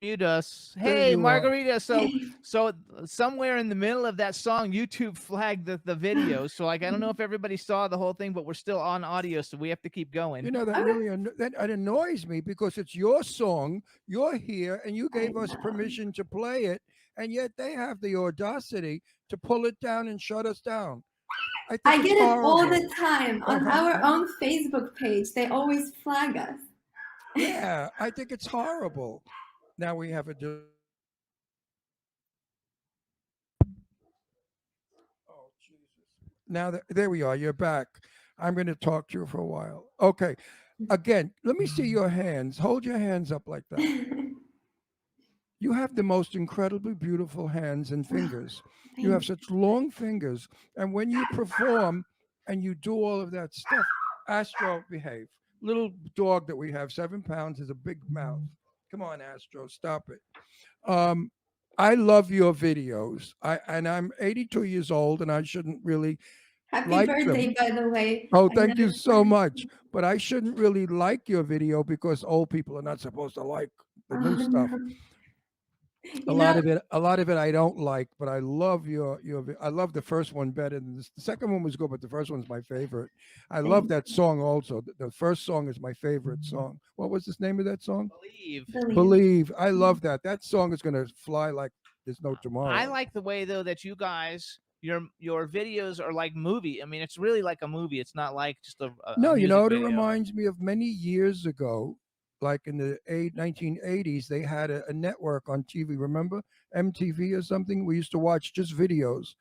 Mute us. There Hey, you are. Margarita. So somewhere in the middle of that song, YouTube flagged the video. So like, I don't know if everybody saw the whole thing, but we're still on audio, so we have to keep going. You know, that Okay. really that annoys me because it's your song. You're here, and you I gave us know. permission to play it, and yet they have the audacity to pull it down and shut us down. I think I it's get it all horrible. the time on our own Facebook page. They always flag us. Yeah, I think it's horrible. Now we have a. Oh, Jesus. Now there we are. You're back. I'm going to talk to you for a while. Okay. Again, let me see your hands. Hold your hands up like that. You have the most incredibly beautiful hands and fingers. You have Thanks. such long fingers. And when you perform and you do all of that stuff, Astro, behave. Little dog that we have, 7 pounds, has a big mouth. Come on, Astro, stop it. Um, I love your videos. I'm 82 years old, and I shouldn't really Happy like birthday, them. by the way. Oh, I thank know you it's so fun. much. But I shouldn't really like your video because old people are not supposed to like the Oh, new stuff. no. A You lot know, of it, I don't like, but I love I love the first one better than this. The second one was good, but the first one's my favorite. I love thanks. that song also. The first song is my favorite song. What was the name of that song? Believe. Believe. Believe. I love that. That song is gonna fly like there's no I tomorrow. like the way though that you guys your videos are like movie. I mean, it's really like a movie. It's not like just a No, you music know what it video. reminds me of many years ago, like in the 1980s, they had a network on TV. Remember MTV or something? We used to watch just videos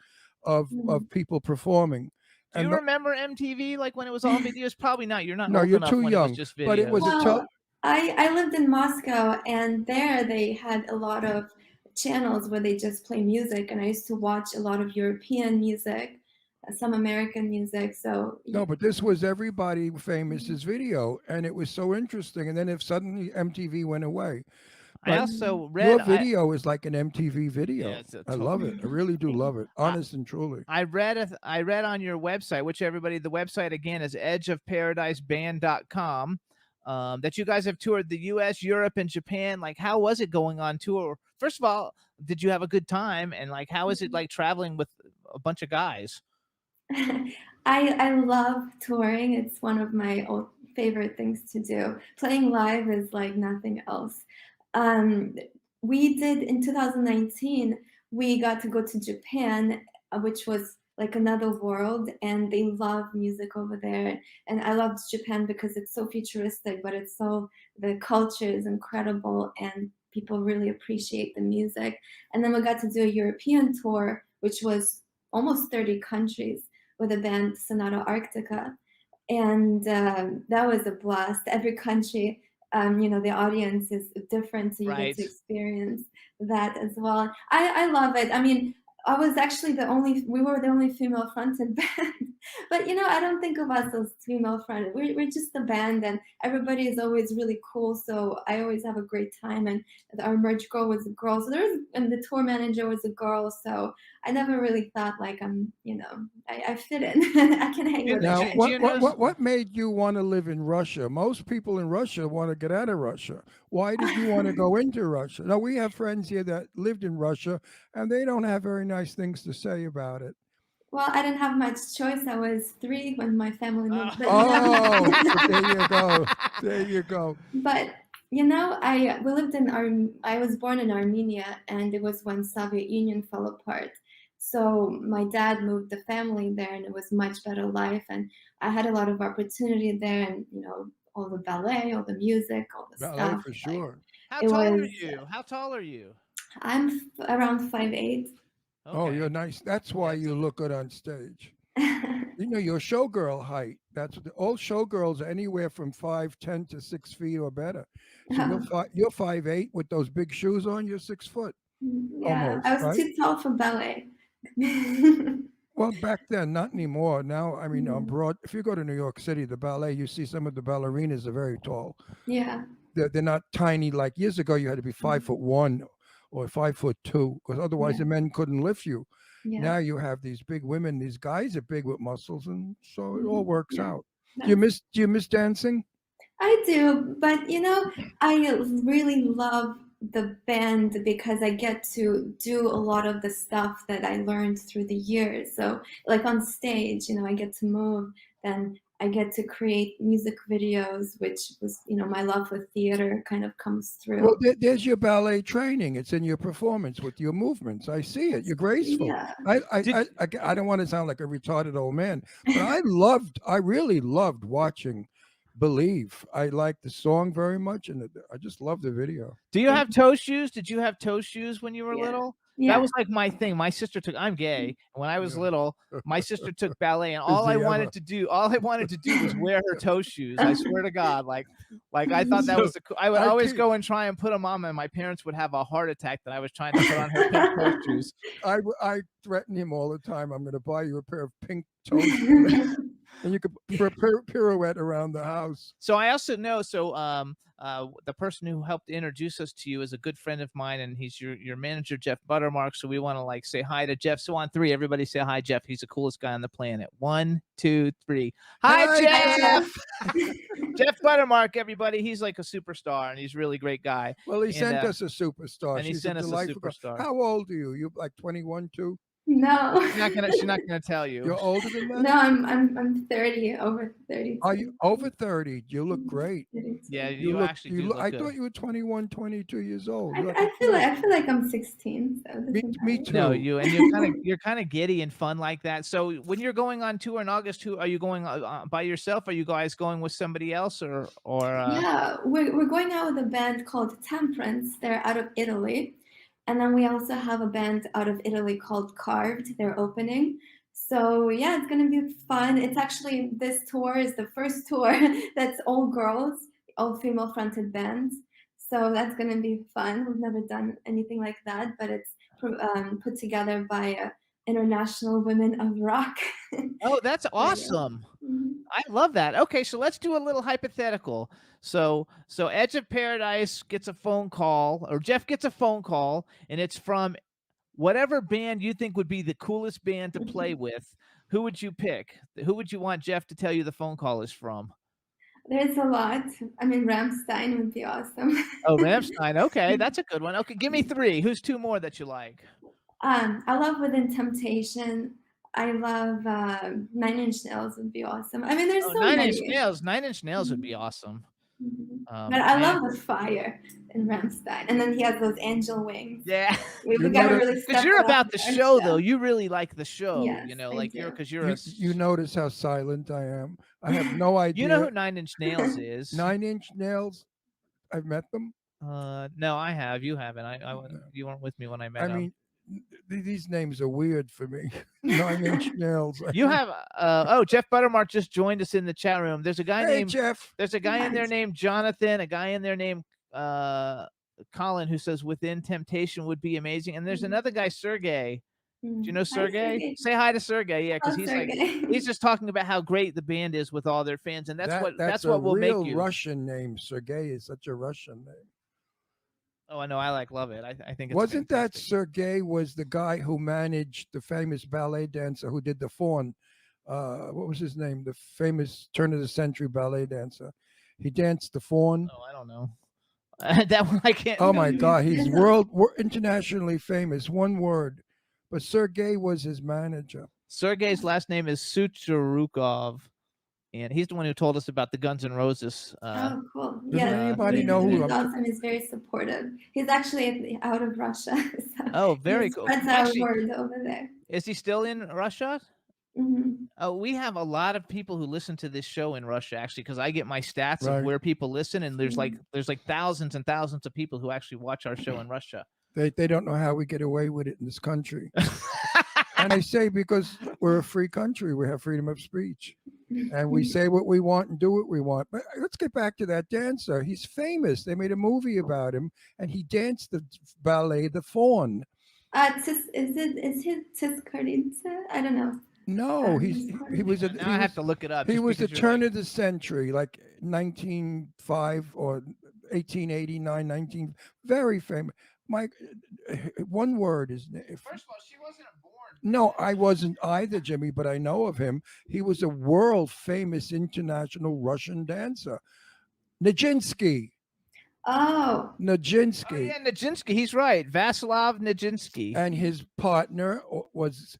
of Mm. people performing. Do you And remember MTV like when it was all videos? Probably not. You're not no, old you're enough too when it was young. just But it was videos. a Well, I lived in Moscow, and there they had a lot of channels where they just play music, and I used to watch a lot of European music, some American music. So no, but this was everybody famous's video, and it was so interesting. And then if suddenly MTV went away, I but also read your video is like an MTV yeah, video. it's a I love it. I really do Thanks. love it. Honest and truly. I read on your website, which everybody, the website again is edgeofparadiseband.com, that you guys have toured the US, Europe, and Japan. Like, how was it going on tour? First of all, did you have a good time? And like, how is it like traveling with a bunch of guys? I love touring. It's one of my favorite things to do. Playing live is like nothing else. Um, we did in 2019. We got to go to Japan, which was like another world, and they love music over there. And I loved Japan because it's so futuristic, but it's so the culture is incredible, and people really appreciate the music. And then we got to do a European tour, which was almost 30 countries with a band Sonata Arctica, and that was a blast. Every country, the audience is different, so you get Right. to experience that as well. I love it. I mean, we were the only female fronted band, but I don't think of us as female fronted. We're just a band, and everybody is always really cool. So I always have a great time, and our merch girl was a girl, and the tour manager was a girl. So I never really thought like I fit in. I can hang with Now, it. what made you want to live in Russia? Most people in Russia want to get out of Russia. Why did you want to go into Russia? Now, we have friends here that lived in Russia, and they don't have very nice things to say about it. Well, I didn't have much choice. I was 3 when my family moved. But, Oh, so there you go. There you go. but I was born in Armenia, and it was when Soviet Union fell apart. So my dad moved the family there, and it was much better life. And I had a lot of opportunity there, and all the ballet, all the music, all the Ballet stuff. for sure. How It tall are was. you? How tall are you? I'm around 5'8". Oh, you're Okay. nice. That's why That's you look good on stage. You know, your showgirl height. That's what all showgirls are anywhere from 5'10" to 6 feet or better. So you're 5'8" with those big shoes on. You're 6 foot Yeah, almost, I was right? too tall for ballet. Well, back then, not anymore. Now, I mean, on Mhm. Broad, if you go to New York City, the ballet, you see some of the ballerinas are very tall. Yeah. They're not tiny like years ago. You had to be 5'1" or 5'2" because otherwise Yeah. the men couldn't lift you. Yeah. Now you have these big women. These guys are big with muscles, and so it all works Yeah. out. Do you miss dancing? I do, but I really love the band because I get to do a lot of the stuff that I learned through the years. So like on stage, I get to move, then I get to create music videos, which was, my love for theater kind of comes through. Well, there's your ballet training. It's in your performance with your movements. I see it. You're graceful. Yeah. I don't want to sound like a retarded old man, but I really loved watching Believe. I liked the song very much, and I just love the video. Do you have toe shoes? Did you have toe shoes when you were Yeah. little? Yeah. That was like my thing. My sister took. I'm gay, and when I was Yeah. little, my sister took ballet, and Is all I he wanted ever? to do was wear her toe shoes. I swear to God, like I thought that was. I would I always can't- go and try and put them on, and my parents would have a heart attack that I was trying to put on her pink toe shoes. I threaten him all the time. I'm going to buy you a pair of pink toe shoes, and you could pirouette around the house. So I also know. So the person who helped introduce us to you is a good friend of mine, and he's your manager, Jeff Buttermark. So we want to like say hi to Jeff. So on 3, everybody say hi, Jeff. He's the coolest guy on the planet. 1, 2, 3. Hi, Hi, Jeff. Jeff. Jeff Buttermark, everybody. He's like a superstar, and he's a really great guy. Well, he And, sent us a superstar. and he She's sent a us a delightful girl. superstar. How old are you? You like 21 too? No. She's not gonna tell you. You're older than that? No, I'm 30, over 30. Are you over 30? You look great. Yeah, you actually do look I good. thought you were 21, 22 years old. You look I feel good. like I'm 16. So it doesn't Me matter. too. No, you're kind of giddy and fun like that. So when you're going on tour in August, are you going by yourself? Are you guys going with somebody else, or Yeah, we're going out with a band called Temperance. They're out of Italy. And then we also have a band out of Italy called Carved. They're opening. So yeah, it's gonna be fun. It's actually, this tour is the first tour that's all girls, all female fronted bands. So that's gonna be fun. We've never done anything like that, but it's put together by International Women of Rock. Oh, that's awesome. Mhm. I love that. Okay, so let's do a little hypothetical. So Edge of Paradise gets a phone call, or Jeff gets a phone call, and it's from whatever band you think would be the coolest band to play with. Who would you pick? Who would you want Jeff to tell you the phone call is from? There's a lot. I mean, Rammstein would be awesome. Oh, Rammstein. Okay, that's a good one. Okay, give me 3. Who's 2 more that you like? I love Within Temptation. I love 9 Inch Nails would be awesome. I mean, there's Oh, so 9 many. Inch Nails. 9 Inch Nails would be awesome. Mhm. Um, But I man. love the fire in Rammstein, and then he has those angel wings. Yeah. We You gotta notice- really Because step you're it up about the with our show, stuff. though. You really like the show. Yes, You know, I like do. because you're You notice how silent I am? I have no idea. You know who 9 Inch Nails is? 9-inch Nails? I've met them. No, I have. You haven't. You weren't with me when I met I him. mean, these names are weird for me. 9-inch Nails. You have. Oh, Jeff Buttermark just joined us in the chat room. There's a guy Hey, named. Jeff. There's a guy in there Nice. named Jonathan. A guy in there named Colin who says Within Temptation would be amazing. And there's Mhm. another guy, Sergey. Do you know Hi, Sergey? Say hi to Sergey. Yeah, because Hello, he's like Sergey. he's just talking about how great the band is with all their fans, and that's That's what a will make real you. Russian name. Sergey is such a Russian name. Oh, I know. I love it. I think it's Wasn't that fantastic. Sergey was the guy who managed the famous ballet dancer who did the fawn? What was his name? The famous turn of the century ballet dancer. He danced the fawn. Oh, I don't know. That one I can't. Oh my God, he's Yes. internationally famous. One word, but Sergey was his manager. Sergey's last name is Suchurukov, and he's the one who told us about the Guns N' Roses. Oh, cool. Does Yeah, anybody know who he's I'm- awesome. He's very supportive. He's actually out of Russia. So Oh, very he cool. spreads our Actually, word over there. is he still in Russia? Mhm. Oh, we have a lot of people who listen to this show in Russia, actually, because I get my stats Right. of where people listen, and there's Mhm. like thousands and thousands of people who actually watch our show in Russia. They don't know how we get away with it in this country. And I say because we're a free country, we have freedom of speech, and we say what we want and do what we want. But let's get back to that dancer. He's famous. They made a movie about him, and he danced the ballet, The Fawn. Is he Tiskarita? I don't know. No, he was a Now I have to look it up. he just was the because you're turn like- of the century, like 1905 or 1889, 19. Very famous. Mike, one word is. First of all, she wasn't born. No, I wasn't either, Jimmy, but I know of him. He was a world famous international Russian dancer. Nijinsky. Oh, Oh Nijinsky. yeah, Nijinsky. He's right. Vasilav Nijinsky. And his partner was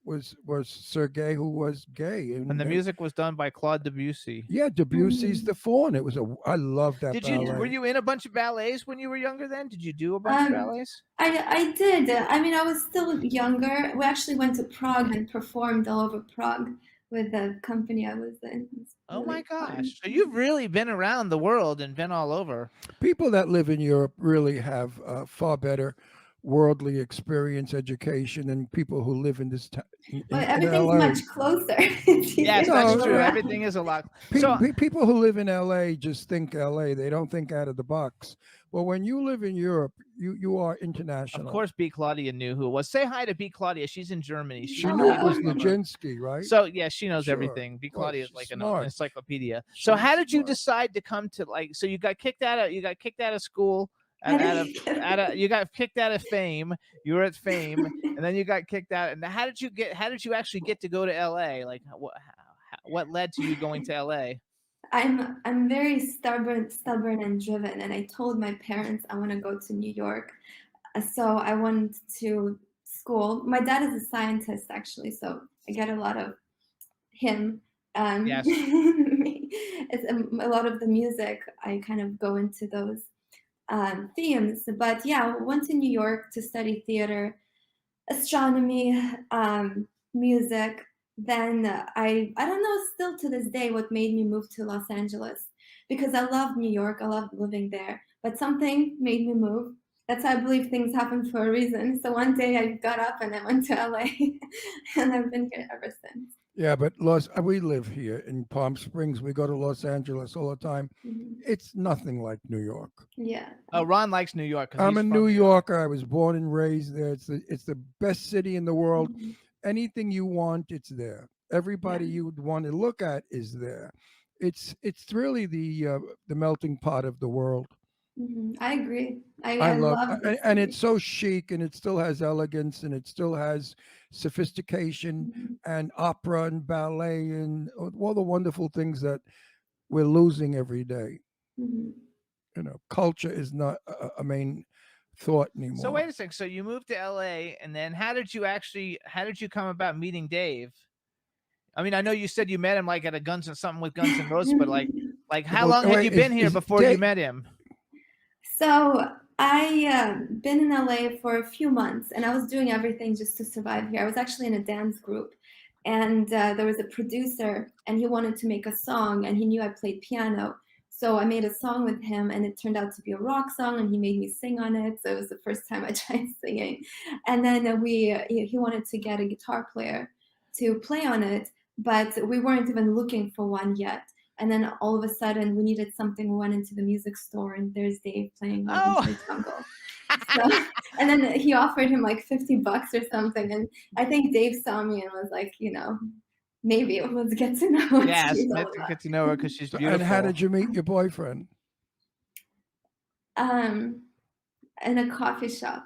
Sergei, who was gay. And the they- music was done by Claude Debussy. yeah, Debussy's The Faun. It was I love that Did ballet. you were you in a bunch of ballets when you were younger then? Did you do a bunch of ballets? I did. I mean, I was still younger. We actually went to Prague and performed all over Prague with the company I was in. It's Oh my really fun. gosh. So you've really been around the world and been all over. People that live in Europe really have far better worldly experience, education than people who live in this town. Well, In everything's LA. much closer. It's easier Yes, to that's go true. around. Everything is a lot. Pe- So pe- people who live in LA just think LA. They don't think out of the box. Well, when you live in Europe, you are international. of course B. Claudia knew who it was. Say hi to B. Claudia. She's in Germany. She Oh, knew it wow. was Remember. Nijinsky, right? So yeah, she knows Sure. everything. B. Well, Claudia is she's like an smart. encyclopedia. So She's how did you smart. decide to come to so you got kicked out of school How and did out you of you got kicked out of Fame. You were at Fame and then you got kicked out. And how did you actually get to go to LA? Like what led to you going to LA? I'm very stubborn and driven, and I told my parents I want to go to New York. So I went to school. My dad is a scientist, actually, so I get a lot of him. Yes. It's a lot of the music. I kind of go into those themes. But yeah, I went to New York to study theater, astronomy, music. Then I don't know still to this day what made me move to Los Angeles, because I love New York. I love living there, but something made me move. That's how I believe things happen for a reason. So one day I got up and I went to LA, and I've been here ever since. Yeah, but we live here in Palm Springs. We go to Los Angeles all the time. Mhm. It's nothing like New York. Yeah. Oh, Ron likes New York. 'Cause I'm he's a from New Yorker. I was born and raised there. It's the best city in the world. Mhm. Anything you want, it's there. Everybody you would want to look at is there. It's really the melting pot of the world. Mhm. I agree. I I love, love this and city. it's so chic, and it still has elegance, and it still has sophistication Mhm. and opera and ballet and all the wonderful things that we're losing every day. Mhm. Culture is not a main thought anymore. So wait a second. So you moved to LA, and then how did you come about meeting Dave? I mean, I know you said you met him like at a something with Guns N' Roses, but like how Well, long had wait, you been here is before you Dave- met him? So I been in LA for a few months, and I was doing everything just to survive here. I was actually in a dance group, and there was a producer, and he wanted to make a song, and he knew I played piano. So I made a song with him, and it turned out to be a rock song, and he made me sing on it. So it was the first time I tried singing. And then he wanted to get a guitar player to play on it, but we weren't even looking for one yet. And then all of a sudden, we needed something. We went into the music store, and there's Dave playing Welcome to the Jungle. So, and then he offered him like $50 or something. And I think Dave saw me and was like, maybe let's get to know what Yes, she's all let's about. get to know her because she's beautiful. And how did you meet your boyfriend? In a coffee shop.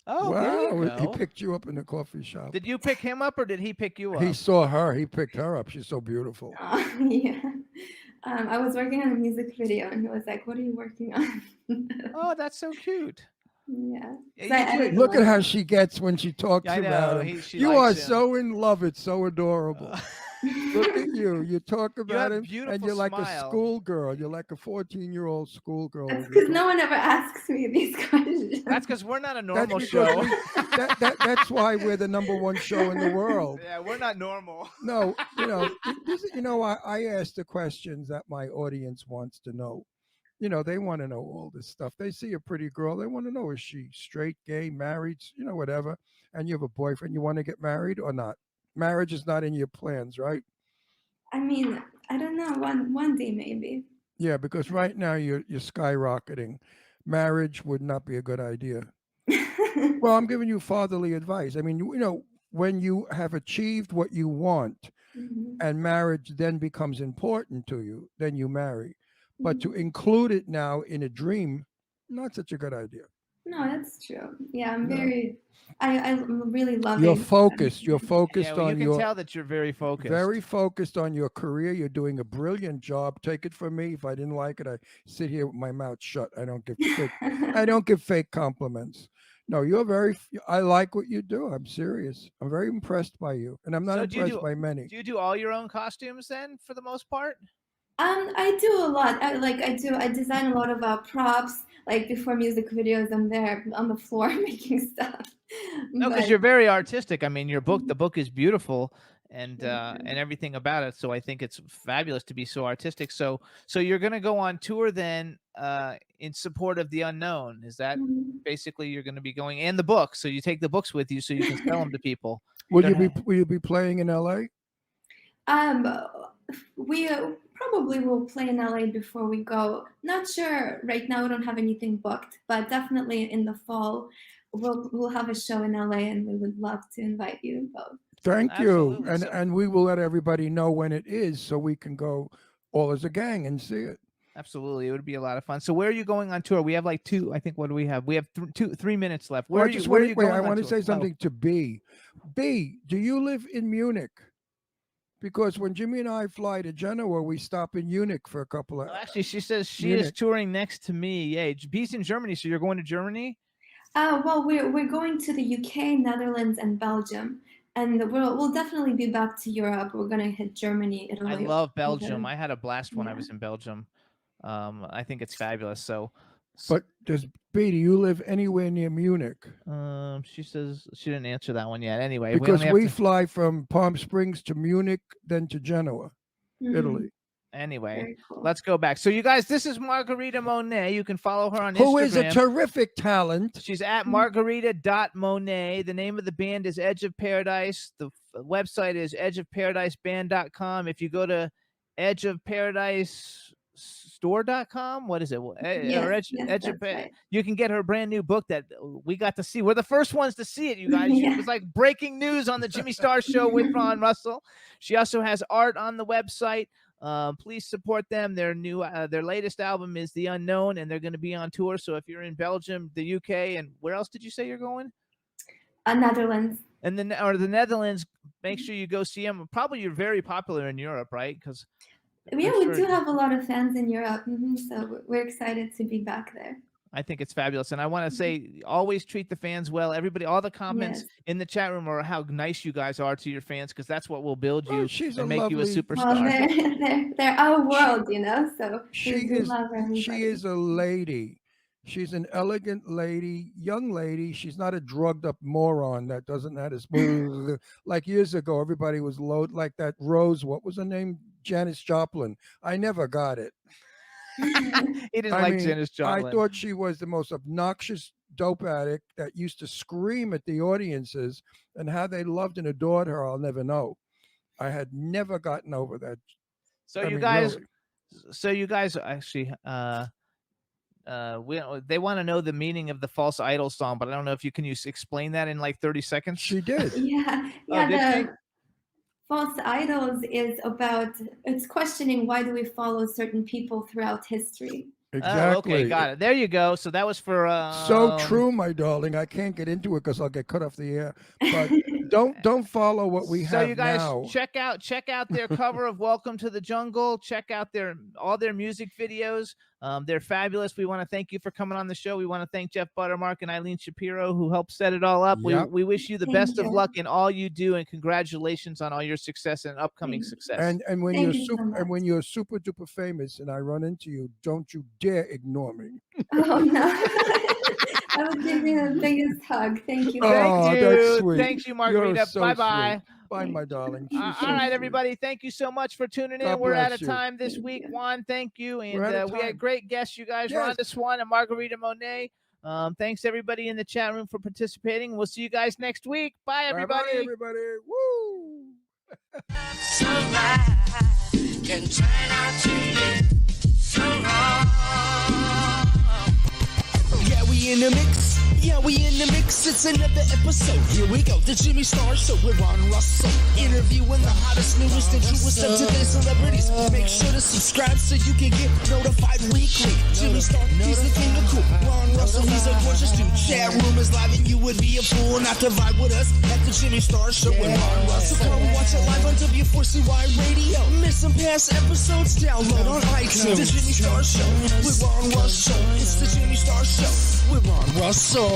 Oh, there you Wow, he go. picked you up in the coffee shop. Did you pick him up or did he pick you up? He saw her. He picked her up. She's so beautiful. Yeah. I was working on a music video, and he was like, "What are you working on?" Oh, that's so cute. Yeah. Yeah, So I you do- edited Look at how one. she gets when she talks I about know, him. she You are likes him. so in love. It's so adorable. Look at you. You talk have about a him, and beautiful you're like a smile. schoolgirl. You're like a 14-year-old schoolgirl. That's when you because no one ever asks me these questions. That's because we're not a That's normal because show. that's why we're the #1 show in the world. Yeah, we're not normal. No, I ask the questions that my audience wants to know. They want to know all this stuff. They see a pretty girl. They want to know, is she straight, gay, married, whatever. And you have a boyfriend. You want to get married or not? Marriage is not in your plans, right? I mean, I don't know. One day maybe. Yeah, because right now you're skyrocketing. Marriage would not be a good idea. Well, I'm giving you fatherly advice. I mean, when you have achieved what you want Mhm. and marriage then becomes important to you, then you marry. But to Mhm. include it now in a dream, not such a good idea. No, that's true. Yeah, I'm No. very I'm really loving. You're focused. You're Yeah, focused well, you on can your tell that you're very focused. very focused on your career. You're doing a brilliant job. Take it from me. If I didn't like it, I sit here with my mouth shut. I don't give fake compliments. No, you're very. I like what you do. I'm serious. I'm very impressed by you, and I'm not So do you impressed do- by many. Do you do all your own costumes then, for the most part? I do a lot. I design a lot of props. Like before music videos, I'm there on the floor making stuff. No, because But you're very artistic. I mean, your book, the Mhm. book is beautiful, and Thank you. everything about it. So I think it's fabulous to be so artistic. So you're gonna go on tour then, in support of the unknown. Is that Mhm. basically you're gonna be going, and the book? So you take the books with you so you can sell them to people. Will Don't you be ha- Will you be playing in L.A.? Um, we probably will play in LA before we go. Not sure right now. We don't have anything booked, but definitely in the fall, we'll have a show in LA, and we would love to invite you both. Thank you, Absolutely. and So- and we will let everybody know when it is, so we can go all as a gang and see it. Absolutely, it would be a lot of fun. So where are you going on tour? We have like two. I think, what do we have? We have 3 minutes left. Well, Where I are you? just Where are want you to wait. going I on want to tour? say Oh. something to B. B, do you live in Munich? Because when Jimmy and I fly to Genoa, we stop in Munich for a couple of. Oh, actually, she says she is Munich. touring next to me. Yeah, B's in Germany, so you're going to Germany. Well, we're going to the UK, Netherlands, and Belgium, and we'll definitely be back to Europe. We're gonna hit Germany, I Italy. love over Belgium. there. I had a blast when I Yeah. was in Belgium. I think it's fabulous. So, But does B, do you live anywhere near Munich? she says she didn't answer that one yet. Anyway, Because only have we to- fly from Palm Springs to Munich, then to Genoa, Mhm. Italy. anyway, Very cool. let's go back. So, you guys, this is Margarita Monet. You can follow her on Who Instagram. is a terrific talent. She's at Mhm. margarita.monet. The name of the band is Edge of Paradise. The website is edgeofparadiceband.com. If you go to edgeofparadicestore.com, what is it? Yes, yes, Edge of that's right. You can get her brand new book that we got to see. We're the first ones to see it, you guys. Yeah. It was like breaking news on the Jimmy Star Show with Ron Russell. She also has art on the website. Please support them. Their latest album is The Unknown, and they're going to be on tour. So if you're in Belgium, the UK, and where else did you say you're going? Netherlands. And the Netherlands, make sure you go see them. Probably you're very popular in Europe, right? Because Yeah, we do have a lot of fans in Europe, so we're excited to be back there. I think it's fabulous. And I want to say, always treat the fans well. Everybody, all the comments Yes. in the chat room are how nice you guys are to your fans, because that's what will build you Oh, she's a and make you a lovely- superstar. Well, they're our world, so She we is love everybody. she is a lady. She's an elegant lady, young lady. She's not a drugged up moron that doesn't know how to like years ago. Everybody was low like that. Rose, what was her name? Janis Joplin. I never got it. He didn't I like mean, Janis Joplin. I thought she was the most obnoxious dope addict that used to scream at the audiences, and how they loved and adored her, I'll never know. I had never gotten over that. So I you mean, guys, really. actually, they want to know the meaning of the False Idol song, but I don't know if can you explain that in like 30 seconds? She did. Yeah, Oh, did she? the false idols is about it's questioning why do we follow certain people throughout history. Exactly. Oh, okay, got it. There you go. So that was for So true, my darling. I can't get into it because I'll get cut off the air. But don't follow what we So have you guys now. check out their cover of Welcome to the Jungle. Check out all their music videos. They're fabulous. We want to thank you for coming on the show. We want to thank Jeff Buttermark and Eileen Shapiro, who helped set it all up. Yep. We wish you the Thank best of you. luck in all you do, and congratulations on all your success and upcoming success. And when Thank you're you so super much. when you're super duper famous and I run into you, don't you dare ignore me. Oh no. I would give you the biggest hug. Thank you. Oh, Thank that's you. sweet. Thanks you, You're Margarita. so Bye-bye. Bye, my darling. She's All so right, sweet. everybody. Thank you so much for tuning in. God We're out bless of you. time this Thank week. you. Juan, thank you. We're out And of we time. had great guests, you guys, Yes. Rhonda Swan and Margarita Monet. Thanks, everybody in the chat room for participating. We'll see you guys next week. Bye, everybody. Bye-bye, everybody. Woo! Can turn out to be so wrong. Yeah, we in the mix. Yeah, we in the mix, it's another episode. Here we go, the Jimmy Star Show with Ron Russell. Interviewing the hottest, newest, and truest of today's celebrities. Make sure to subscribe so you can get notified weekly. Jimmy Star, he's the king of cool. Ron Russell, he's a gorgeous dude. Chat room is live and you would be a fool not to vibe with us at the Jimmy Star Show with Ron Russell. Come watch it live on W4CY Radio. Miss some past episodes, download on iTunes. The Jimmy Star Show with Ron Russell. It's the Jimmy Star Show with Ron Russell.